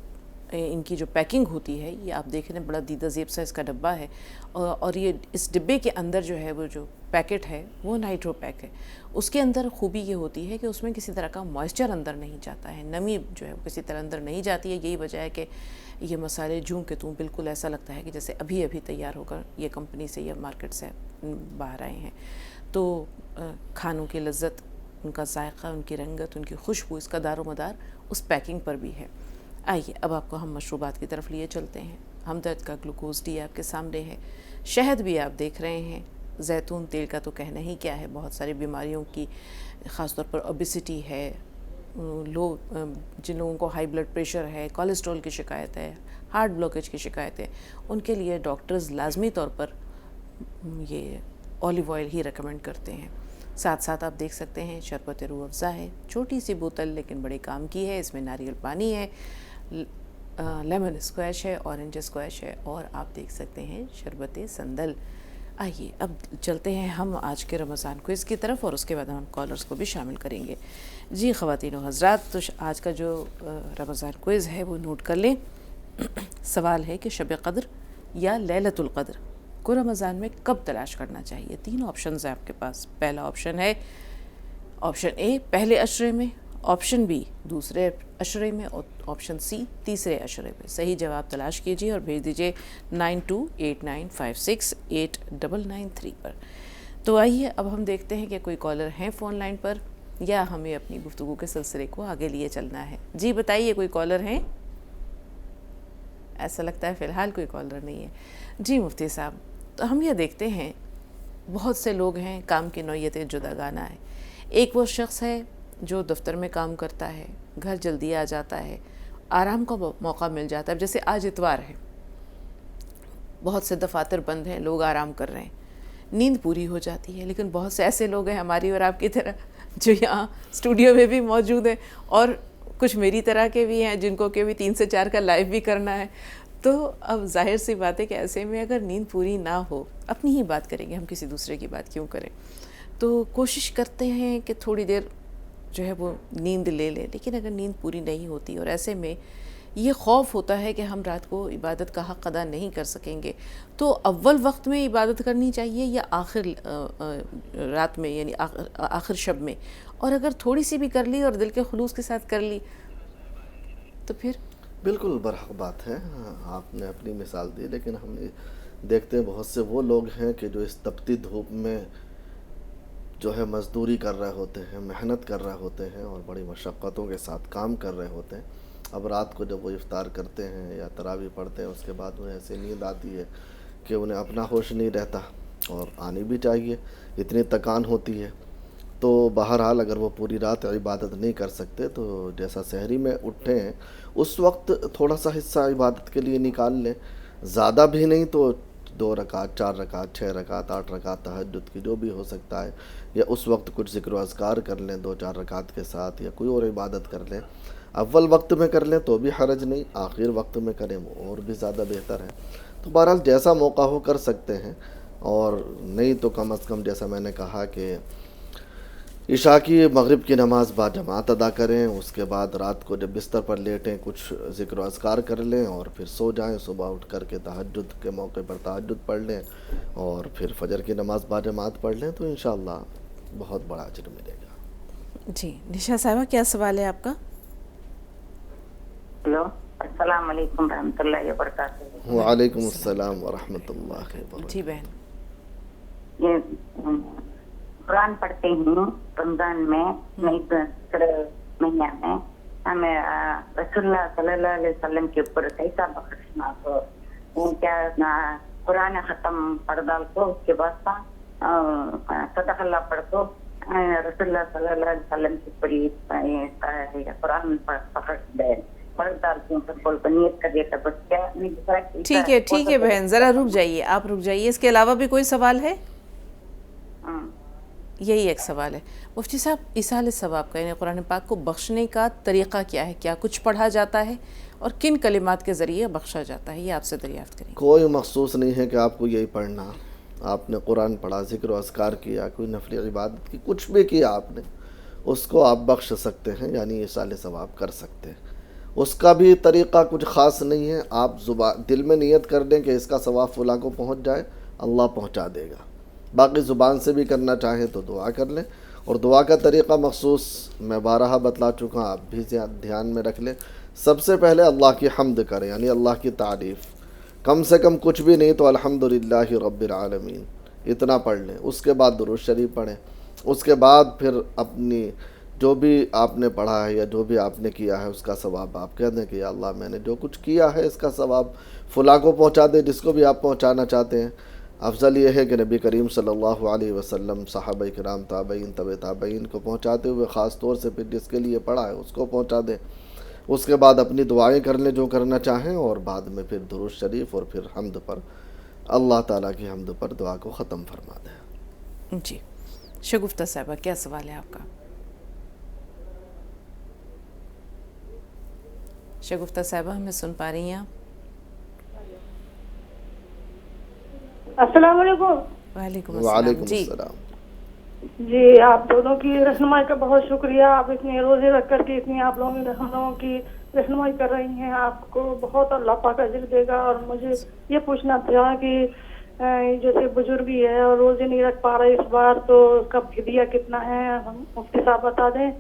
ان کی جو پیکنگ ہوتی ہے، یہ آپ دیکھ رہے ہیں بڑا دیدہ زیب سا اس کا ڈبہ ہے، اور یہ اس ڈبے کے اندر جو ہے وہ جو پیکٹ ہے وہ نائٹرو پیک ہے. اس کے اندر خوبی یہ ہوتی ہے کہ اس میں کسی طرح کا موئسچر اندر نہیں جاتا ہے، نمی جو ہے وہ کسی طرح اندر نہیں جاتی ہے. یہی وجہ ہے کہ یہ مسالے جوں کہ توں بالکل ایسا لگتا ہے کہ جیسے ابھی ابھی تیار ہو کر یہ کمپنی سے یا مارکیٹ سے باہر آئے ہیں. تو کھانوں کی لذت، ان کا ذائقہ، ان کی رنگت، ان کی خوشبو، اس کا دار و مدار اس پیکنگ پر بھی ہے. آئیے اب آپ کو ہم مشروبات کی طرف لیے چلتے ہیں. ہمدرد کا گلوکوز ڈی آپ کے سامنے ہے، شہد بھی آپ دیکھ رہے ہیں، زیتون تیل کا تو کہنا ہی کیا ہے. بہت ساری بیماریوں کی، خاص طور پر اوبیسٹی ہے، جن لوگوں کو ہائی بلڈ پریشر ہے، کولیسٹرول کی شکایت ہے، ہارٹ بلوکیج کی شکایت ہے، ان کے لیے ڈاکٹرز لازمی طور پر یہ اولیو آئل ہی ریکمینڈ کرتے ہیں. ساتھ ساتھ آپ دیکھ سکتے ہیں شربت روح افزا ہے، چھوٹی سی بوتل لیکن بڑے کام کی ہے. اس میں ناریل پانی ہے، لیمن اسکویش ہے، اورنج اسکویش ہے، اور آپ دیکھ سکتے ہیں شربت سندل. آئیے اب چلتے ہیں ہم آج کے رمضان کوئز کی طرف، اور اس کے بعد ہم کالرز کو بھی شامل کریں گے. جی خواتین و حضرات، تو آج کا جو رمضان کوئز ہے وہ نوٹ کر لیں. سوال ہے کہ شب قدر یا لیلۃ القدر کو رمضان میں کب تلاش کرنا چاہیے؟ 3 آپشنز ہیں آپ کے پاس. پہلا آپشن ہے آپشن اے پہلے عشرے میں، آپشن بی دوسرے عشرے میں، اور آپشن سی تیسرے عشرے میں. صحیح جواب تلاش کیجیے اور بھیج دیجیے 9289568993 پر. تو آئیے اب ہم دیکھتے ہیں کہ کوئی کالر ہیں فون لائن پر یا ہمیں اپنی گفتگو کے سلسلے کو آگے لیے چلنا ہے. جی بتائیے، کوئی کالر ہیں؟ ایسا لگتا ہے فی الحال کوئی کالر نہیں ہے. جی مفتی صاحب، تو ہم یہ دیکھتے ہیں بہت سے لوگ ہیں، کام کی نوعیتیں جداگانہ ہے. ایک وہ شخص ہے جو دفتر میں کام کرتا ہے، گھر جلدی آ جاتا ہے، آرام کا موقع مل جاتا ہے. جیسے آج اتوار ہے، بہت سے دفاتر بند ہیں، لوگ آرام کر رہے ہیں، نیند پوری ہو جاتی ہے. لیکن بہت سے ایسے لوگ ہیں ہماری اور آپ کی طرح جو یہاں اسٹوڈیو میں بھی موجود ہیں، اور کچھ میری طرح کے بھی ہیں جن کو کہ بھی 3 سے 4 کا لائیو بھی کرنا ہے. تو اب ظاہر سی بات ہے کہ ایسے میں اگر نیند پوری نہ ہو، اپنی ہی بات کریں گے ہم، کسی دوسرے کی بات کیوں کریں. تو کوشش کرتے ہیں کہ تھوڑی دیر جو ہے وہ نیند لے لیں. لیکن اگر نیند پوری نہیں ہوتی اور ایسے میں یہ خوف ہوتا ہے کہ ہم رات کو عبادت کا حق ادا نہیں کر سکیں گے، تو اول وقت میں عبادت کرنی چاہیے یا آخر رات میں، یعنی آخر شب میں؟ اور اگر تھوڑی سی بھی کر لی اور دل کے خلوص کے ساتھ کر لی تو پھر؟ بالکل برحق بات ہے، آپ نے اپنی مثال دی. لیکن ہم دیکھتے ہیں بہت سے وہ لوگ ہیں کہ جو اس تپتی دھوپ میں جو ہے مزدوری کر رہے ہوتے ہیں، محنت کر رہے ہوتے ہیں، اور بڑی مشقتوں کے ساتھ کام کر رہے ہوتے ہیں. اب رات کو جب وہ افطار کرتے ہیں یا تراویح پڑھتے ہیں، اس کے بعد انہیں ایسی نیند آتی ہے کہ انہیں اپنا ہوش نہیں رہتا، اور آنی بھی چاہیے، اتنی تکان ہوتی ہے. تو بہرحال اگر وہ پوری رات عبادت نہیں کر سکتے تو جیسا سحری میں اٹھے ہیں اس وقت تھوڑا سا حصہ عبادت کے لیے نکال لیں، زیادہ بھی نہیں تو 2 رکعت، 4 رکعت، 6 رکعت، 8 رکعت تہجد کی جو بھی ہو سکتا ہے، یا اس وقت کچھ ذکر و اذکار کر لیں 2-4 رکعت کے ساتھ، یا کوئی اور عبادت کر لیں. اول وقت میں کر لیں تو بھی حرج نہیں، آخر وقت میں کریں وہ اور بھی زیادہ بہتر ہے. تو بہرحال جیسا موقع ہو کر سکتے ہیں، اور نہیں تو کم از کم جیسا میں نے کہا کہ عشاء کی مغرب کی نماز با جماعت ادا کریں، اس کے بعد رات کو جب بستر پر لیٹیں کچھ ذکر و اذکار کر لیں اور پھر سو جائیں. صبح اٹھ کر کے تہجد کے موقع پر تہجد پڑھ لیں اور پھر فجر کی نماز با جماعت پڑھ لیں تو انشاءاللہ بہت بڑا اجر ملے گا. جی نشا صاحبہ کیا سوال ہے آپ کا؟ ہلو، السلام علیکم رحمۃ اللہ وبرکاتہ. وعلیکم السلام ورحمۃ اللہ وبرکاتہ. جی بہن، یہ قرآن پڑھتے ہوں رمضان میں مہینہ میں، ہمیں رسول اللہ صلی اللہ علیہ وسلم کے اوپر کیسا بخشنا ہو، کیا قرآن ختم پڑھ ڈال کو اس کے بعد صدق اللہ پڑھ کو رسول اللہ صلی اللہ علیہ وسلم کے اوپر قرآن پکڑ دے پڑھ ڈال کو بول کر نیت کر دیتا بس. کیا ٹھیک ہے بہن، ذرا رک جائیے، آپ رک جائیے. اس کے علاوہ بھی کوئی سوال ہے؟ یہی ایک سوال ہے. مفتی صاحب، ایصال ثواب کا یعنی قرآن پاک کو بخشنے کا طریقہ کیا ہے؟ کیا کچھ پڑھا جاتا ہے اور کن کلمات کے ذریعے بخشا جاتا ہے؟ یہ آپ سے دریافت کریں. کوئی مخصوص نہیں ہے کہ آپ کو یہی پڑھنا. آپ نے قرآن پڑھا، ذکر و اذکار کیا، کوئی نفلی عبادت کی، کچھ بھی کیا آپ نے، اس کو آپ بخش سکتے ہیں، یعنی ایصال ثواب کر سکتے ہیں. اس کا بھی طریقہ کچھ خاص نہیں ہے. آپ دل میں نیت کر دیں کہ اس کا ثواب فلاں کو پہنچ جائے، اللہ پہنچا دے گا. باقی زبان سے بھی کرنا چاہیں تو دعا کر لیں، اور دعا کا طریقہ مخصوص میں بارہا بتلا چکا ہوں، آپ بھی دھیان میں رکھ لیں. سب سے پہلے اللہ کی حمد کریں، یعنی اللہ کی تعریف، کم سے کم کچھ بھی نہیں تو الحمدللہ رب العالمین اتنا پڑھ لیں. اس کے بعد درود شریف پڑھیں. اس کے بعد پھر اپنی جو بھی آپ نے پڑھا ہے یا جو بھی آپ نے کیا ہے اس کا ثواب آپ کہہ دیں کہ یا اللہ میں نے جو کچھ کیا ہے اس کا ثواب فلاں کو پہنچا دیں جس کو بھی آپ پہنچانا چاہتے ہیں. افضل یہ ہے کہ نبی کریم صلی اللہ علیہ وسلم، صحابہ کرام، تابعین، طب تابعین کو پہنچاتے ہوئے خاص طور سے پھر جس کے لیے پڑھا ہے اس کو پہنچا دیں. اس کے بعد اپنی دعائیں کر لیں جو کرنا چاہیں، اور بعد میں پھر درود شریف اور پھر حمد پر، اللہ تعالیٰ کی حمد پر دعا کو ختم فرما دیں. جی شگفتہ صاحبہ کیا سوال ہے آپ کا؟ شگفتہ صاحبہ ہمیں سن پا رہی ہیں آپ؟ السلام علیکم. وعلیکم وعلیکم السلام. جی آپ دونوں کی رہنمائی کا بہت شکریہ. آپ اتنے روزے رکھ کر کے اتنی آپ لوگوں کی رہنمائی کر رہی ہیں، آپ کو بہت اللہ پاک اجر دے گا. اور مجھے یہ پوچھنا تھا کہ جیسے بزرگ ہی ہے اور روزے نہیں رکھ پا رہے اس بار، تو اس کا فدیہ کتنا ہے مفتی صاحب بتا دیں.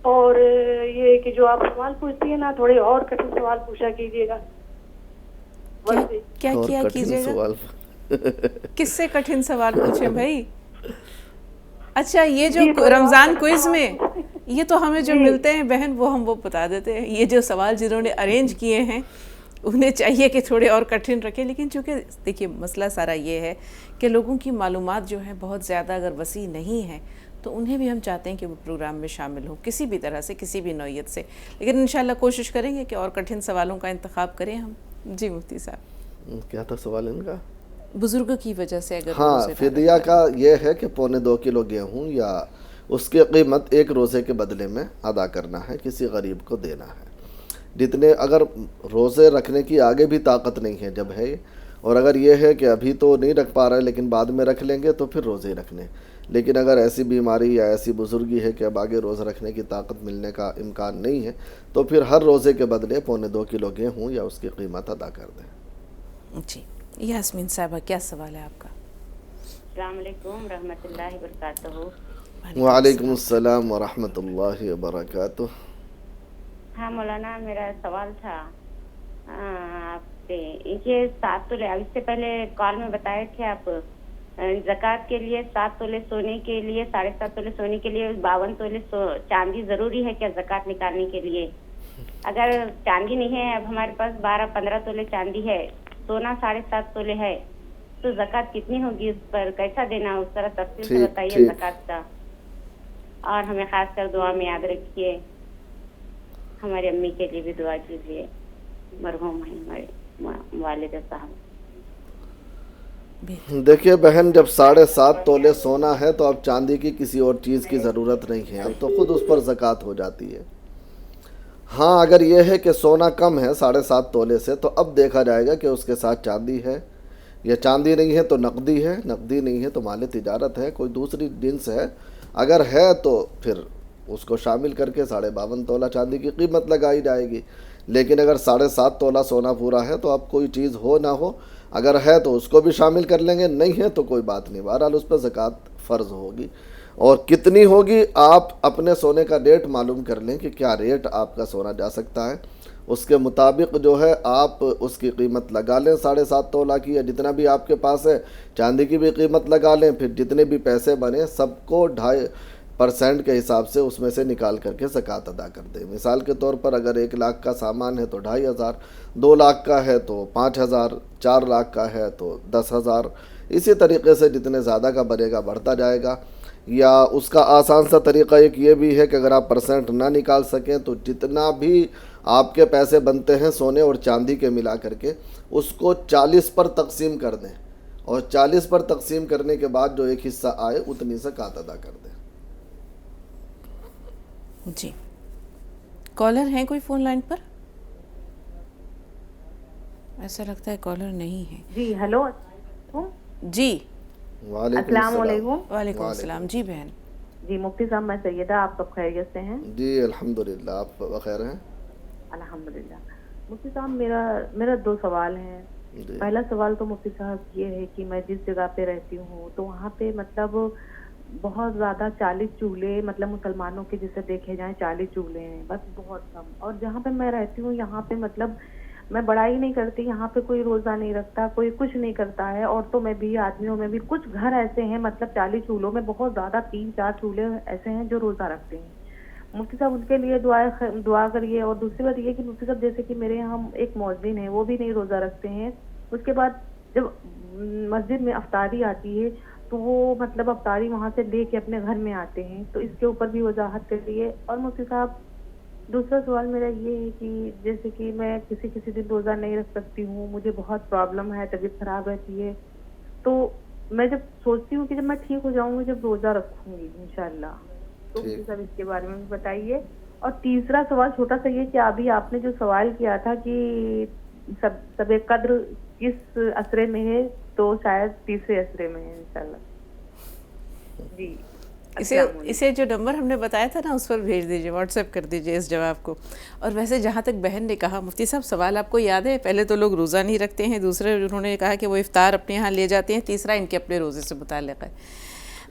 اور یہ کہ جو آپ سوال پوچھتی ہیں نا، تھوڑے اور کٹھن سوال پوچھا کیجیے گا. کیا کیجیے گا؟ کس سے کٹھن سوال پوچھیں بھائی؟ اچھا، یہ جو رمضان کوئز میں یہ تو ہمیں جو ملتے ہیں بہن وہ بتا دیتے ہیں. یہ جو سوال جنہوں نے ارینج کیے ہیں انہیں چاہیے کہ تھوڑے اور کٹھن رکھیں. لیکن چونکہ دیکھیے مسئلہ سارا یہ ہے کہ لوگوں کی معلومات جو ہیں بہت زیادہ اگر وسیع نہیں ہیں تو انہیں بھی ہم چاہتے ہیں کہ وہ پروگرام میں شامل ہوں کسی بھی طرح سے، کسی بھی نوعیت سے. لیکن انشاءاللہ کوشش کریں گے کہ اور کٹھن سوالوں کا انتخاب کریں ہم. جی مفتی صاحب، کیا تھا سوال ان کا؟ بزرگ کی وجہ سے اگر ہاں، فدیہ کا یہ ہے کہ 2.25 کلو گیہوں یا اس کی قیمت ایک روزے کے بدلے میں ادا کرنا ہے، کسی غریب کو دینا ہے. جتنے اگر روزے رکھنے کی آگے بھی طاقت نہیں ہے جب ہے، اور اگر یہ ہے کہ ابھی تو نہیں رکھ پا رہے لیکن بعد میں رکھ لیں گے تو پھر روزے رکھنے. لیکن اگر ایسی بیماری یا ایسی بزرگی ہے کہ اب آگے روزہ رکھنے کی طاقت ملنے کا امکان نہیں ہے تو پھر ہر روزے کے بدلے 2.25 کلو گیہوں یا اس کی قیمت ادا کر دیں. جی یاسمین صاحبہ کیا سوال ہے آپ کا؟ السلام علیکم رحمۃ اللہ وبرکاتہ. وعلیکم السلام ورحمۃ اللہ وبرکاتہ. ہاں مولانا، میرا سوال تھا آپ سے، یہ 7 تولے، اب اس سے پہلے کال میں بتائے تھے آپ زکوٰۃ کے لیے 7 تولے سونے کے لیے، 7.5 تولے سونے کے لیے 52 تولے چاندی ضروری ہے کیا زکوٰۃ نکالنے کے لیے؟ اگر چاندی نہیں ہے، اب ہمارے پاس 12-15 تولے چاندی ہے، سونا 7.5 تولے ہے، تو زکوٰۃ کتنی ہوگی؟ اس پر کیسا دینا، اس طرح تفصیل سے بتائیے زکوٰۃ کا. اور ہمیں خاص کر دعا میں یاد رکھیے، ہماری امی کے لیے بھی دعا کیجیے، مرحوم ہیں ہمارے والد صاحب. دیکھیے بہن، جب 7.5 تولے سونا ہے تو اب چاندی کی کسی اور چیز کی ضرورت نہیں ہے، اب تو خود اس پر زکوٰۃ ہو جاتی ہے. ہاں اگر یہ ہے کہ سونا کم ہے 7.5 تولے سے تو اب دیکھا جائے گا کہ اس کے ساتھ چاندی ہے یا چاندی نہیں ہے تو نقدی ہے، نقدی نہیں ہے تو مال تجارت ہے، کوئی دوسری جنس ہے، اگر ہے تو پھر اس کو شامل کر کے 52.5 تولہ چاندی کی قیمت لگائی جائے گی۔ لیکن اگر 7.5 تولہ سونا پورا ہے تو اب کوئی چیز ہو نہ ہو، اگر ہے تو اس کو بھی شامل کر لیں گے، نہیں ہے تو کوئی بات نہیں، بہرحال اس پہ زکوٰۃ فرض ہوگی۔ اور کتنی ہوگی آپ اپنے سونے کا ریٹ معلوم کر لیں کہ کیا ریٹ آپ کا سونا جا سکتا ہے، اس کے مطابق جو ہے آپ اس کی قیمت لگا لیں 7.5 تولہ کی، یا جتنا بھی آپ کے پاس ہے چاندی کی بھی قیمت لگا لیں، پھر جتنے بھی پیسے بنے سب کو 2.5% کے حساب سے اس میں سے نکال کر کے زکوٰۃ ادا کر دیں۔ مثال کے طور پر اگر 1 لاکھ کا سامان ہے تو 2,500، 2 لاکھ کا ہے تو 5,000، 4 لاکھ کا ہے تو 10,000، اسی طریقے سے جتنے زیادہ کا بنے گا بڑھتا جائے گا۔ یا اس کا آسان سا طریقہ ایک یہ بھی ہے کہ اگر آپ پرسنٹ نہ نکال سکیں تو جتنا بھی آپ کے پیسے بنتے ہیں سونے اور چاندی کے ملا کر کے اس کو 40 پر تقسیم کر دیں، اور 40 پر تقسیم کرنے کے بعد جو ایک حصہ آئے اتنی زکوٰۃ ادا کر دیں۔ جی کالر ہیں کوئی فون لائن پر؟ ایسا لگتا ہے کالر نہیں ہے۔ جی ہیلو جی السلام علیکم۔ وعلیکم السلام۔ جی بہن۔ جی مفتی صاحب میں سیدہ، آپ سب خیریت سے ہیں؟ جی الحمدللہ، آپ بخیر ہیں؟ الحمدللہ۔ مفتی صاحب میرا 2 سوال ہیں۔ پہلا سوال تو مفتی صاحب یہ ہے کہ میں جس جگہ پہ رہتی ہوں تو وہاں پہ مطلب بہت زیادہ 40 چولہے، مطلب مسلمانوں کے جسے دیکھے جائیں 40 چولہے ہیں، بس بہت کم۔ اور جہاں پہ میں رہتی ہوں یہاں پہ مطلب میں بڑائی نہیں کرتی، یہاں پہ کوئی روزہ نہیں رکھتا، کوئی کچھ نہیں کرتا ہے، عورتوں میں بھی آدمیوں میں بھی۔ کچھ گھر ایسے ہیں مطلب 40 چولہوں میں بہت زیادہ 3-4 چولہے ایسے ہیں جو روزہ رکھتے ہیں۔ مفتی صاحب ان کے لیے دعا کریے۔ اور دوسری بات یہ کہ مفتی صاحب جیسے کہ میرے یہاں ایک مؤذن ہے، وہ بھی نہیں روزہ رکھتے ہیں، اس کے بعد جب مسجد میں افطاری آتی ہے تو وہ مطلب افطاری وہاں سے لے کے اپنے گھر میں آتے ہیں، تو اس کے اوپر بھی وضاحت کریے۔ اور مفتی صاحب دوسرا سوال میرا یہ ہے کہ جیسے کہ میں کسی دن روزہ نہیں رکھ سکتی ہوں، مجھے بہت پرابلم ہے، طبیعت خراب رہتی ہے، تو میں جب سوچتی ہوں کہ جب میں ٹھیک ہو جاؤں گی جب روزہ رکھوں گی انشاءاللہ، تو مجھے سب اس کے بارے میں بھی بتائیے۔ اور تیسرا سوال چھوٹا سا یہ کہ ابھی آپ نے جو سوال کیا تھا کہ سب قدر کس عصرے میں ہے، تو شاید تیسرے عصرے میں ہے انشاءاللہ۔ جی اسے جو نمبر ہم نے بتایا تھا نا اس پر بھیج دیجیے، واٹس ایپ کر دیجیے اس جواب کو۔ اور ویسے جہاں تک بہن نے کہا مفتی صاحب سوال آپ کو یاد ہے، پہلے تو لوگ روزہ نہیں رکھتے ہیں، دوسرے انہوں نے کہا کہ وہ افطار اپنے یہاں لے جاتے ہیں، تیسرا ان کے اپنے روزے سے متعلق ہے۔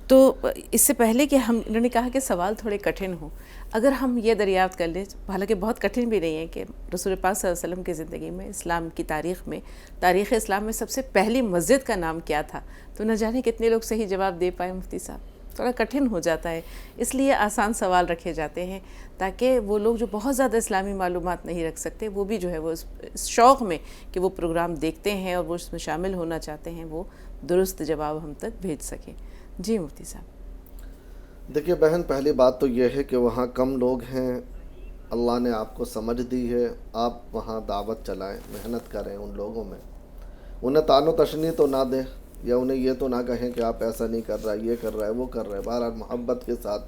تو اس سے پہلے کہ انہوں نے کہا کہ سوال تھوڑے کٹھن ہوں، اگر ہم یہ دریافت کر لیں، حالانکہ بہت کٹھن بھی نہیں ہے، کہ رسول پاک صلی اللہ علیہ وسلم کی زندگی میں، اسلام کی تاریخ میں، تاریخ اسلام میں سب سے پہلی مسجد کا نام کیا تھا، تو نہ جانے کتنے لوگ صحیح جواب دے پائے مفتی صاحب۔ تھوڑا کٹھن ہو جاتا ہے، اس لیے آسان سوال رکھے جاتے ہیں تاکہ وہ لوگ جو بہت زیادہ اسلامی معلومات نہیں رکھ سکتے وہ بھی جو ہے وہ اس شوق میں کہ وہ پروگرام دیکھتے ہیں اور وہ اس میں شامل ہونا چاہتے ہیں، وہ درست جواب ہم تک بھیج سکیں۔ جی مفتی صاحب۔ دیکھیے بہن، پہلی بات تو یہ ہے کہ وہاں کم لوگ ہیں، اللہ نے آپ کو سمجھ دی ہے، آپ وہاں دعوت چلائیں، محنت کریں ان لوگوں میں، انہیں طعن و تشنیع تو نہ دیں، یا انہیں یہ تو نہ کہیں کہ آپ ایسا نہیں کر رہا، یہ کر رہا ہے، وہ کر رہا ہے، بہرحال محبت کے ساتھ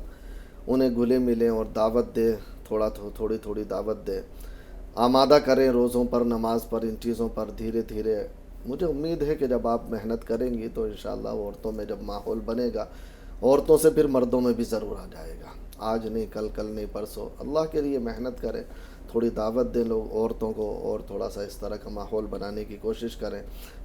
انہیں گلے ملیں اور دعوت دیں، تھوڑی دعوت دیں، آمادہ کریں روزوں پر، نماز پر، ان چیزوں پر دھیرے دھیرے۔ مجھے امید ہے کہ جب آپ محنت کریں گی تو انشاءاللہ عورتوں میں جب ماحول بنے گا، عورتوں سے پھر مردوں میں بھی ضرور آ جائے گا، آج نہیں کل نہیں پرسوں۔ اللہ کے لیے محنت کریں، تھوڑی دعوت دیں لوگ عورتوں کو، اور تھوڑا سا اس طرح کا ماحول بنانے کی کوشش کریں،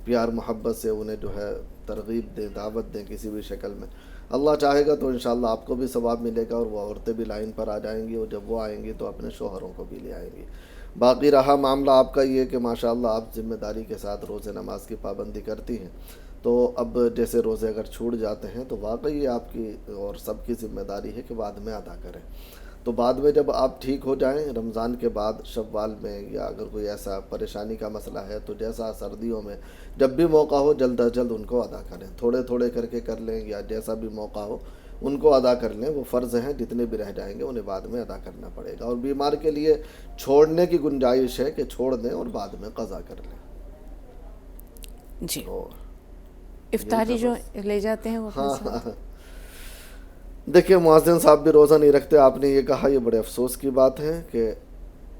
پیار محبت سے انہیں جو ہے ترغیب دیں، دعوت دیں کسی بھی شکل میں۔ اللہ چاہے گا تو انشاءاللہ آپ کو بھی ثواب ملے گا، اور وہ عورتیں بھی لائن پر آ جائیں گی، اور جب وہ آئیں گی تو اپنے شوہروں کو بھی لے آئیں گی۔ باقی رہا معاملہ آپ کا یہ کہ ماشاءاللہ آپ ذمہ داری کے ساتھ روزے نماز کی پابندی کرتی ہیں، تو اب جیسے روزے اگر چھوٹ جاتے ہیں تو واقعی یہ آپ کی اور سب کی ذمہ داری ہے کہ بعد میں ادا کریں۔ تو بعد میں جب آپ ٹھیک ہو جائیں رمضان کے بعد، شوال میں، یا اگر کوئی ایسا پریشانی کا مسئلہ ہے تو جیسا سردیوں میں جب بھی موقع ہو جلد از جلد ان کو ادا کریں، تھوڑے کر کے کر لیں، یا جیسا بھی موقع ہو ان کو ادا کر لیں۔ وہ فرض ہیں، جتنے بھی رہ جائیں گے انہیں بعد میں ادا کرنا پڑے گا، اور بیمار کے لیے چھوڑنے کی گنجائش ہے کہ چھوڑ دیں اور بعد میں قضا کر لیں۔ جی افطاری جو لے جاتے ہیں وہ دیکھیے مؤذن صاحب بھی روزہ نہیں رکھتے، آپ نے یہ کہا، یہ بڑے افسوس کی بات ہے کہ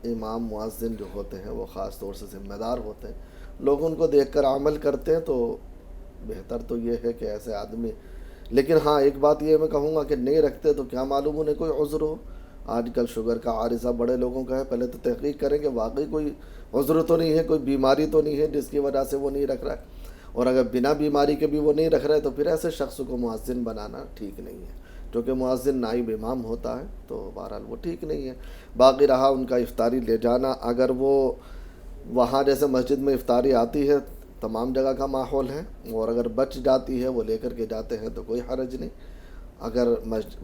امام مؤذن جو ہوتے ہیں وہ خاص طور سے ذمہ دار ہوتے ہیں. لوگ ان کو دیکھ کر عمل کرتے ہیں تو بہتر تو یہ ہے کہ ایسے آدمی. لیکن ہاں ایک بات یہ میں کہوں گا کہ نہیں رکھتے تو کیا معلوم انہیں کوئی عذر ہو. آج کل شوگر کا عارضہ بڑے لوگوں کا ہے. پہلے تو تحقیق کریں کہ واقعی کوئی عذر تو نہیں ہے, کوئی بیماری تو نہیں ہے جس کی وجہ سے وہ نہیں رکھ رہا ہے. اور اگر بنا بیماری کے بھی وہ نہیں رکھ رہے تو پھر ایسے شخص کو مؤذن بنانا ٹھیک نہیں ہے, کیونکہ مؤذن نائب امام ہوتا ہے تو بہرحال وہ ٹھیک نہیں ہے. باقی رہا ان کا افطاری لے جانا, اگر وہ وہاں جیسے مسجد میں افطاری آتی ہے تمام جگہ کا ماحول ہے, اور اگر بچ جاتی ہے وہ لے کر کے جاتے ہیں تو کوئی حرج نہیں. اگر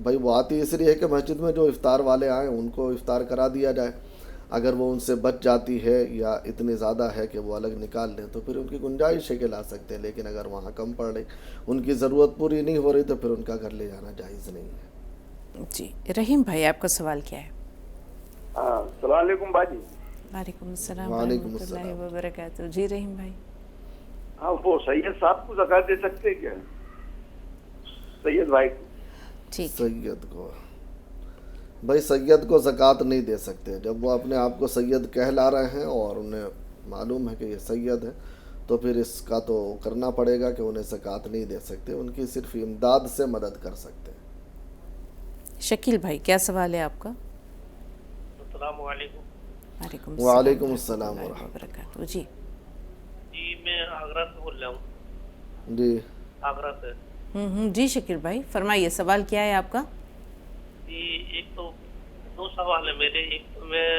بھائی وہ آتی اس لیے ہے کہ مسجد میں جو افطار والے آئیں ان کو افطار کرا دیا جائے. اگر وہ ان سے بچ جاتی ہے یا اتنی زیادہ ہے کہ وہ الگ نکال لیں تو پھر ان کی گنجائش ہے کہ لا سکتے ہیں. لیکن اگر وہاں کم پڑ رہی, ان کی ضرورت پوری نہیں ہو رہی تو پھر ان کا گھر لے جانا جائز نہیں ہے. جی رحیم بھائی آپ کا سوال کیا ہے؟ السلام علیکم باجی. وعلیکم السلام وعلیکم ورحمۃ اللہ السلام. وبرکاتہ. جی رحیم بھائی. ہاں وہ سید صاحب کو زکات دے سکتے کیا؟ سید بھائی کو. ٹھیک. سید کو بھائی سید کو زکوٰۃ نہیں دے سکتے. جب وہ اپنے آپ کو سید کہلا رہے ہیں اور انہیں معلوم ہے کہ یہ سید ہے تو پھر اس کا تو کرنا پڑے گا کہ انہیں زکوٰۃ نہیں دے سکتے, ان کی صرف امداد سے مدد کر سکتے ہیں. شکیل بھائی کیا سوال ہے آپ کا؟ السلام علیکم. وعلیکم السلام ورحمۃ اللہ وبرکاتہ. جی جی میں آگرہ سے بول رہا ہوں. جی آگرہ سے. جی شکیل بھائی فرمائیے سوال کیا ہے آپ کا؟ جی ایک تو دو سوال ہے میرے. ایک تو میں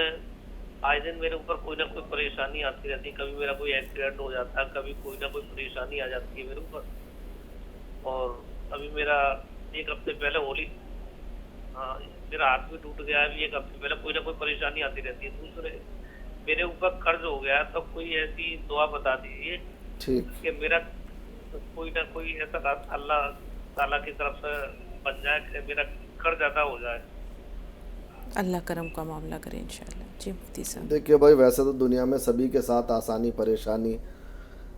آئے دن میرے اوپر کوئی نہ کوئی پریشانی آتی رہتی ہے. کبھی میرا کوئی ایکسیڈنٹ ہو جاتا ہے, کبھی کوئی نہ کوئی پریشانی آ جاتی ہے میرے اوپر. اور ابھی میرا ایک ہفتے پہلے ہولی, ہاں میرا ہاتھ بھی ٹوٹ گیا ہے. ابھی ایک ہفتے پہلے کوئی نہ کوئی پریشانی آتی رہتی ہے. دوسرے میرے اوپر قرض ہو گیا تو کوئی ایسی دعا بتا دیجیے کہ میرا کوئی نہ کوئی ایسا اللہ تعالیٰ کی طرف سے بن جائے کہ میرا قرض ادا ہو جائے. اللہ کرم کا معاملہ کرے انشاءاللہ. جی مفتی صاحب. دیکھیے بھائی ویسے تو دنیا میں سبھی کے ساتھ آسانی پریشانی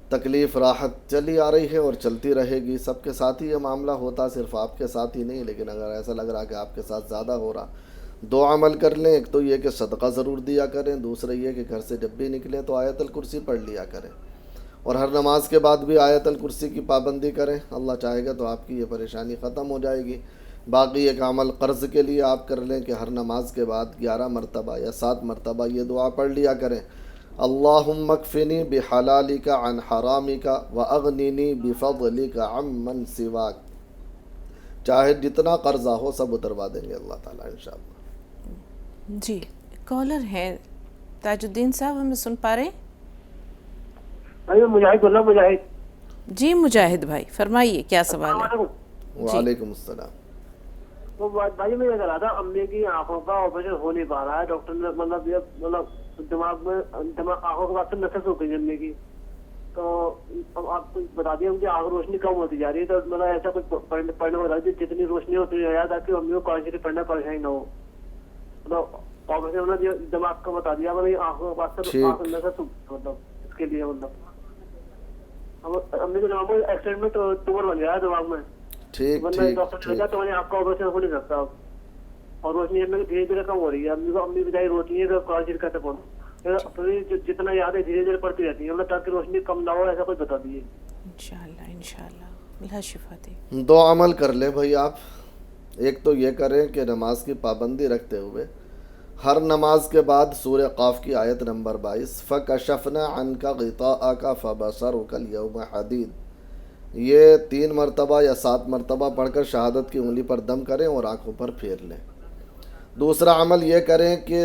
تکلیف راحت چلی آ رہی ہے اور چلتی رہے گی. سب کے ساتھ ہی یہ معاملہ ہوتا, صرف آپ کے ساتھ ہی نہیں. لیکن اگر ایسا لگ رہا کہ آپ کے ساتھ زیادہ ہو رہا, دو عمل کر لیں. ایک تو یہ کہ صدقہ ضرور دیا کریں, دوسرا یہ کہ گھر سے جب بھی نکلیں تو آیت الکرسی پڑھ لیا کریں, اور ہر نماز کے بعد بھی آیت الکرسی کی پابندی کریں. اللہ چاہے گا تو آپ کی یہ پریشانی ختم ہو جائے گی. باقی ایک عمل قرض کے لیے آپ کر لیں کہ ہر نماز کے بعد 11 مرتبہ یا 7 مرتبہ یہ دعا پڑھ لیا کریں, اللہم اکفنی بحلالک عن حرامک واغننی بفضلک عمن سواک. چاہے جتنا قرضہ ہو سب اتروا دیں گے اللہ تعالیٰ انشاءاللہ. جی کالر ہیں تاج الدین صاحب, ہمیں سن پا رہے ہیں؟ مجاہد اللہ مجاہد. جی مجاہد بھائی فرمائیے کیا سوال ہے؟ وعلیکم السلام. تو بھائی میں یہ کہہ رہا تھا امی کی آنکھوں کا آپریشن ہو نہیں پا رہا ہے. ڈاکٹر نے مطلب دماغ میں آنکھوں کے واسطے نسل ہو گئی امی کی, تو اب آپ کو بتا دیا مجھے آنکھ روشنی کم ہوتی جا رہی ہے. تو مطلب ایسا کچھ پڑھنے ہو رہا ہے جتنی روشنی ہوتی ہے تاکہ امی کو کالج پڑھنے پریشانی نہ ہو. مطلب آپریشن نے دماغ کا بتا دیا مطلب آنکھوں کے واسطے نسل مطلب اس کے لیے مطلب امی کو دماغ میں ایکسیڈنٹ میں ٹیومر بن گیا ہے دماغ میں. ٹھیک ڈاکٹر نے تو آپ کا آپریشن ہو نہیں سکتا. اور روشنی دھیرے دھیرے کم ہو رہی ہے. امی بتائی روشنی ہے کالج کہتے پڑھو جتنا یاد ہے دھیرے دھیرے پڑتی رہتی ہے, مطلب تاکہ روشنی کم نہ ہو ایسا کچھ بتا دیجیے. انشاءاللہ اللہ شفا دے. 2 عمل کر لیں بھائی آپ. ایک تو یہ کریں کہ نماز کی پابندی رکھتے ہوئے ہر نماز کے بعد سورہ قاف کی آیت نمبر 22 فَكَشَفْنَا عَنْكَ غِطَاءَكَ فَبَصَرُكَ الْيَوْمَ حَدِيدٌ, یہ 3 مرتبہ یا 7 مرتبہ پڑھ کر شہادت کی انگلی پر دم کریں اور آنکھوں پر پھیر لیں. دوسرا عمل یہ کریں کہ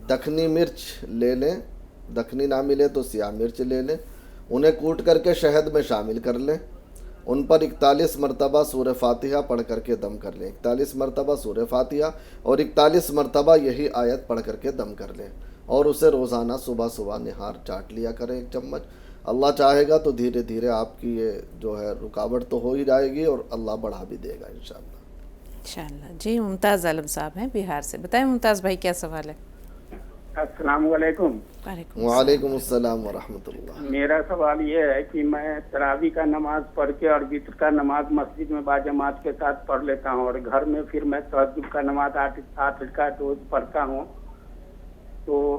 دکھنی مرچ لے لیں, دکھنی نہ ملے تو سیاہ مرچ لے لیں, انہیں کوٹ کر کے شہد میں شامل کر لیں, ان پر 41 مرتبہ سورہ فاتحہ پڑھ کر کے دم کر لیں. 41 مرتبہ سورہ فاتحہ اور 41 مرتبہ یہی آیت پڑھ کر کے دم کر لیں, اور اسے روزانہ صبح صبح نہار چاٹ لیا کریں 1 چمچ. اللہ چاہے گا تو دھیرے دھیرے آپ کی یہ جو ہے رکاوٹ تو ہو ہی جائے گی اور اللہ بڑھا بھی دے گا انشاءاللہ. جی ممتاز عالم صاحب ہیں بہار سے. بتائیں ممتاز بھائی کیا سوال ہے؟ السلام علیکم. وعلیکم السلام ورحمۃ اللہ. میرا سوال یہ ہے کہ میں تراویح کا نماز پڑھ کے اور وتر کا نماز مسجد میں باجماعت کے ساتھ پڑھ لیتا ہوں, اور گھر میں پھر میں تہجد کا نماز 8 رکعت روز پڑھتا ہوں. تو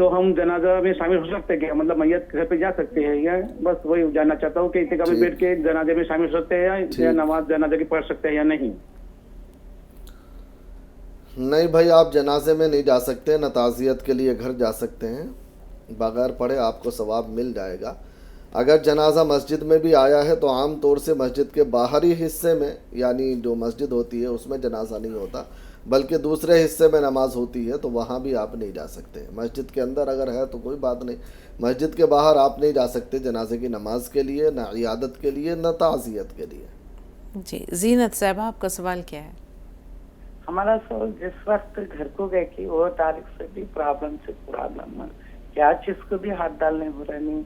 تو ہم جنازہ میں شامل ہو سکتے ہیں کیا؟ مطلب میت گھر پہ جا سکتے ہیں یا بس وہی جاننا چاہتا ہوں کہ اتنے میں بیٹھ کے جنازے میں شامل ہو سکتے ہیں یا نماز جنازے کی پڑھ سکتے ہیں یا نہیں؟ نہیں بھائی، آپ جنازے میں نہیں جا سکتے، نہ تعزیت کے لیے گھر جا سکتے ہیں، بغیر پڑھے آپ کو ثواب مل جائے گا۔ اگر جنازہ مسجد میں بھی آیا ہے تو عام طور سے مسجد کے باہری حصے میں، یعنی جو مسجد ہوتی ہے اس میں جنازہ نہیں ہوتا، بلکہ دوسرے حصے میں نماز ہوتی ہے، تو وہاں بھی آپ نہیں جا سکتے۔ مسجد کے اندر اگر ہے تو کوئی بات نہیں، مسجد کے باہر آپ نہیں جا سکتے جنازے کی نماز کے لیے، نہ عیادت کے لیے، نہ تعزیت کے لیے۔ جی زینت صاحبہ، آپ کا سوال کیا ہے؟ ہمارا سوال جس وقت گھر کو گئے کہ وہ تاریخ سے بھی پرابلم کیا چیز کو بھی ہاتھ ڈالنے ہو رہا نہیں،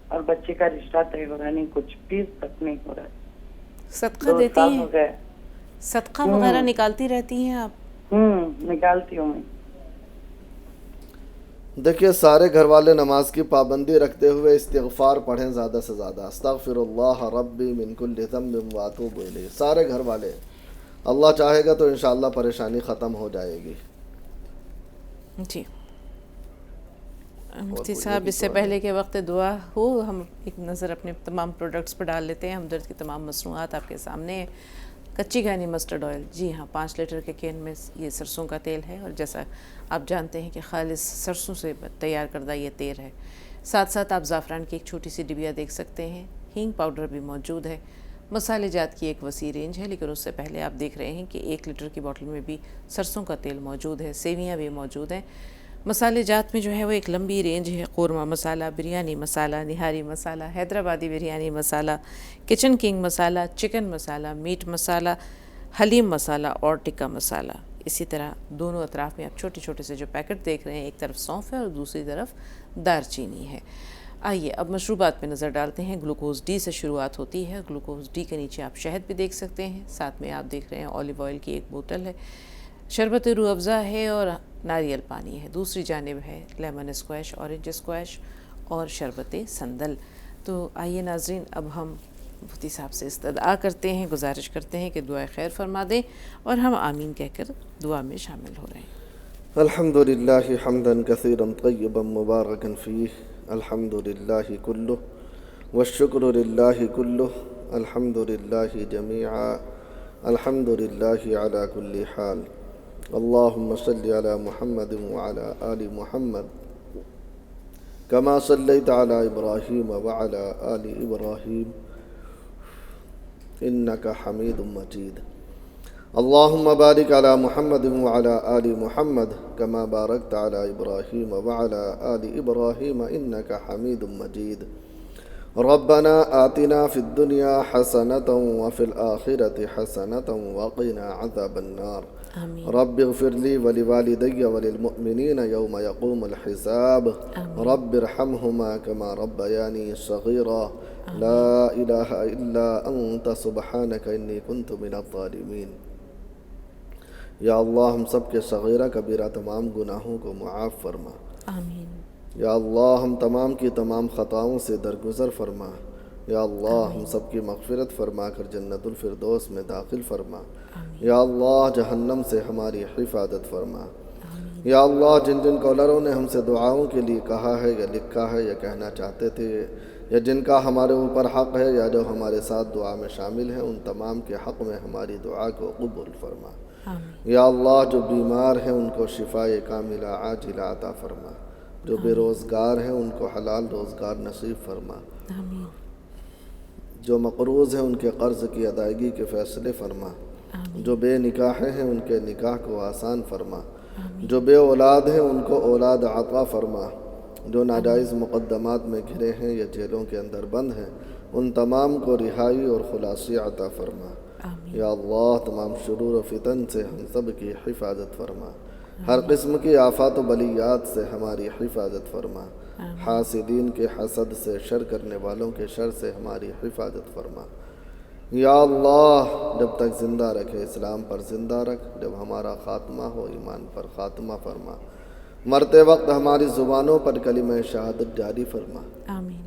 اور بچے کا رشتہ طے ہو رہا نہیں، کچھ بھی تک نہیں ہو رہا۔ صدقہ دیتی ہیں؟ صدقہ وغیرہ نکالتی رہتی ہیں آپ؟ نکالتی ہوں میں۔ دیکھیے، سارے گھر والے نماز کی پابندی رکھتے ہوئے استغفار پڑھیں زیادہ سے زیادہ، استغفر اللہ ربی من کل ذنب واتوب الیہ، سارے گھر والے۔ اللہ چاہے گا تو انشاءاللہ پریشانی ختم ہو جائے گی۔ جی مفتی صاحب، اس سے پہلے کہ وقت دعا ہو، ہم ایک نظر اپنے تمام پروڈکٹس پر ڈال لیتے ہیں۔ ہمدرد کی تمام مصنوعات آپ کے سامنے ہیں۔ کچی گھانی مسٹرڈ آئل، جی ہاں، 5 لیٹر کے کین میں یہ سرسوں کا تیل ہے، اور جیسا آپ جانتے ہیں کہ خالص سرسوں سے تیار کردہ یہ تیل ہے۔ ساتھ ساتھ آپ زعفران کی ایک چھوٹی سی ڈبیا دیکھ سکتے ہیں، ہینگ پاؤڈر بھی موجود ہے، مسالے جات کی ایک وسیع رینج ہے، لیکن اس سے پہلے آپ دیکھ رہے ہیں کہ 1 لیٹر کی بوٹل میں بھی سرسوں کا تیل موجود ہے، سیویاں بھی موجود ہیں۔ مسالے جات میں جو ہے وہ ایک لمبی رینج ہے، قورمہ مسالہ، بریانی مسالہ، نہاری مسالہ، حیدرآبادی بریانی مسالہ، کچن کنگ مسالہ، چکن مسالہ، میٹ مسالہ، حلیم مسالہ اور ٹکا مسالہ۔ اسی طرح دونوں اطراف میں آپ چھوٹے چھوٹے سے جو پیکٹ دیکھ رہے ہیں، ایک طرف سونف ہے اور دوسری طرف دار چینی ہے۔ آئیے اب مشروبات پہ نظر ڈالتے ہیں۔ گلوکوز ڈی سے شروعات ہوتی ہے۔ گلوکوز ڈی کے نیچے آپ شہد بھی دیکھ سکتے ہیں، ساتھ میں آپ دیکھ رہے ہیں اولیو آئل کی ایک بوتل ہے، شربت روح افزا ہے اور ناریل پانی ہے، دوسری جانب ہے لیمن اسکویش، اورنج اسکویش اور شربت سندل۔ تو آئیے ناظرین، اب ہم مفتی صاحب سے استدعا کرتے ہیں، گزارش کرتے ہیں کہ دعائے خیر فرما دیں، اور ہم آمین کہہ کر دعا میں شامل ہو رہے ہیں۔ الحمد للہ حمدا کثیرا طیبا مبارکا فیہ، الحمد للہ کلہ والشکر للہ کلہ، الحمد للہ جمیعا، الحمد للہ علی کل حال، اللہم صلی علی محمد وعلی آل محمد کما صلیت علی ابراہیم وعلی آل ابراہیم انک حمید مجید، اللہم بارک علی محمد وعلی آل محمد کما بارکت علی ابراہیم وعلی آل ابراہیم انک حمید مجید، ربنا آتنا فی الدنیا حسنة وفی الآخرة حسنة وقنا عذاب النار، رب اغفر لی ولوالدی وللمؤمنین یوم یقوم الحساب، رب ارحمہما کما ربیانی صغیرا، لا الہ الا انت سبحانک انی کنت من الظالمین۔ یا اللہ ہم سب کے صغیرہ کبیرہ تمام گناہوں کو معاف فرما، آمین۔ یا اللہ ہم تمام کی تمام خطاؤں سے درگزر فرما، یا اللہ ہم سب کی مغفرت فرما کر جنت الفردوس میں داخل فرما، یا اللہ جہنم سے ہماری حفاظت فرما، یا اللہ جن جن کالروں نے ہم سے دعاؤں کے لیے کہا ہے یا لکھا ہے یا کہنا چاہتے تھے، یا جن کا ہمارے اوپر حق ہے یا جو ہمارے ساتھ دعا میں شامل ہیں، ان تمام کے حق میں ہماری دعا کو قبول فرما، یا اللہ جو بیمار ہیں ان کو شفاء کاملہ عاجلہ عطا فرما، جو بے روزگار ہیں ان کو حلال روزگار نصیب فرما، جو مقروض ہیں ان کے قرض کی ادائیگی کے فیصلے فرما، جو بے نکاح ہیں ان کے نکاح کو آسان فرما، جو بے اولاد ہیں ان کو اولاد عطا فرما، جو ناجائز مقدمات میں گھرے ہیں یا جیلوں کے اندر بند ہیں ان تمام کو رہائی اور خلاصی عطا فرما، یا اللہ تمام شرور و فتن سے ہم سب کی حفاظت فرما، ہر قسم کی آفات و بلیات سے ہماری حفاظت فرما، حاسدین کے حسد سے، شر کرنے والوں کے شر سے ہماری حفاظت فرما، یا اللہ جب تک زندہ رکھے اسلام پر زندہ رکھ، جب ہمارا خاتمہ ہو ایمان پر خاتمہ فرما، مرتے وقت ہماری زبانوں پر کلمہ شہادت جاری فرما، آمین۔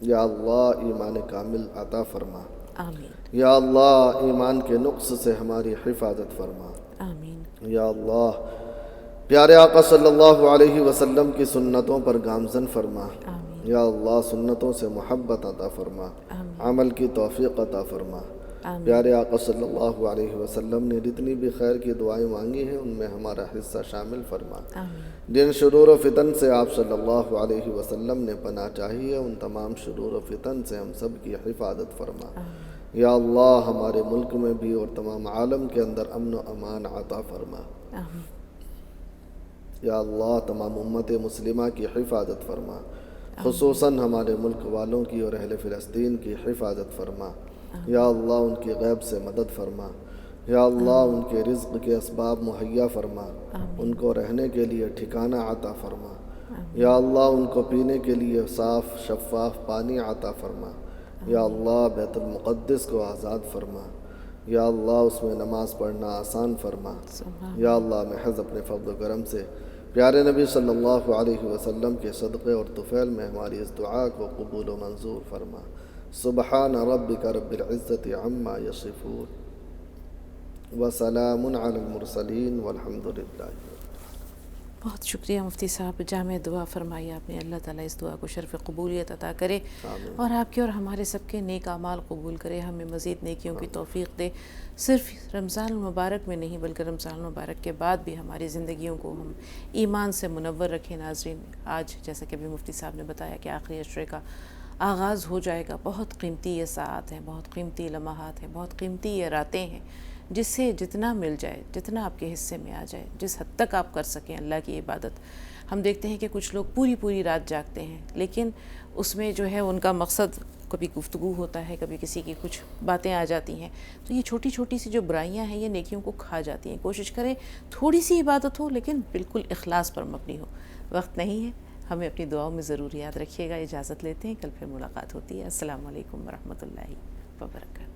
یا اللہ ایمان کامل عطا فرما، آمین۔ یا اللہ ایمان کے نقص سے ہماری حفاظت فرما، آمین۔ یا اللہ پیارے آقا صلی اللہ علیہ وسلم کی سنتوں پر گامزن فرما، یا اللہ سنتوں سے محبت عطا فرما، عمل کی توفیق عطا فرما۔ پیارے آقا صلی اللہ علیہ وسلم نے جتنی بھی خیر کی دعائیں مانگی ہیں ان میں ہمارا حصہ شامل فرما۔ جن شرور و فتن سے آپ صلی اللہ علیہ وسلم نے پناہ چاہی ہے ان تمام شرور و فتن سے ہم سب کی حفاظت فرما۔ یا اللہ ہمارے ملک میں بھی اور تمام عالم کے اندر امن و امان عطا فرما۔ یا اللہ تمام امت مسلمہ کی حفاظت فرما، خصوصاً ہمارے ملک والوں کی اور اہل فلسطین کی حفاظت فرما۔ یا اللہ ان کی غیب سے مدد فرما، یا اللہ ان کے رزق کے اسباب مہیا فرما، ان کو رہنے کے لیے ٹھکانہ عطا فرما۔ یا اللہ ان کو پینے کے لیے صاف شفاف پانی عطا فرما۔ یا اللہ بیت المقدس کو آزاد فرما، یا اللہ اس میں نماز پڑھنا آسان فرما۔ یا اللہ محض اپنے فضل و کرم سے پیارے نبی صلی اللہ علیہ وسلم کے صدقے اور طفیل میں ہماری اس دعا کو قبول و منظور فرما۔ سبحان ربک رب العزت عما یصفون وسلام علی المرسلین والحمد للہ۔ بہت شکریہ مفتی صاحب، جامع دعا فرمائی آپ نے۔ اللہ تعالیٰ اس دعا کو شرف قبولیت عطا کرے اور آپ کے اور ہمارے سب کے نیک اعمال قبول کرے، ہمیں مزید نیکیوں کی توفیق دے، صرف رمضان المبارک میں نہیں بلکہ رمضان المبارک کے بعد بھی ہماری زندگیوں کو ہم ایمان سے منور رکھیں۔ ناظرین، آج جیسا کہ ابھی مفتی صاحب نے بتایا کہ آخری عشرے کا آغاز ہو جائے گا۔ بہت قیمتی یہ ساعات ہیں، بہت قیمتی لمحات ہیں، بہت قیمتی یہ راتیں ہیں، جس سے جتنا مل جائے، جتنا آپ کے حصے میں آ جائے، جس حد تک آپ کر سکیں اللہ کی عبادت۔ ہم دیکھتے ہیں کہ کچھ لوگ پوری رات جاگتے ہیں، لیکن اس میں جو ہے ان کا مقصد کبھی گفتگو ہوتا ہے، کبھی کسی کی کچھ باتیں آ جاتی ہیں، تو یہ چھوٹی چھوٹی سی جو برائیاں ہیں یہ نیکیوں کو کھا جاتی ہیں۔ کوشش کریں تھوڑی سی عبادت ہو لیکن بالکل اخلاص پر مبنی ہو۔ وقت نہیں ہے، ہمیں اپنی دعاؤں میں ضرور یاد رکھیے گا۔ اجازت لیتے ہیں، کل پھر ملاقات ہوتی ہے۔ السلام علیکم ورحمۃ اللہ وبرکاتہ۔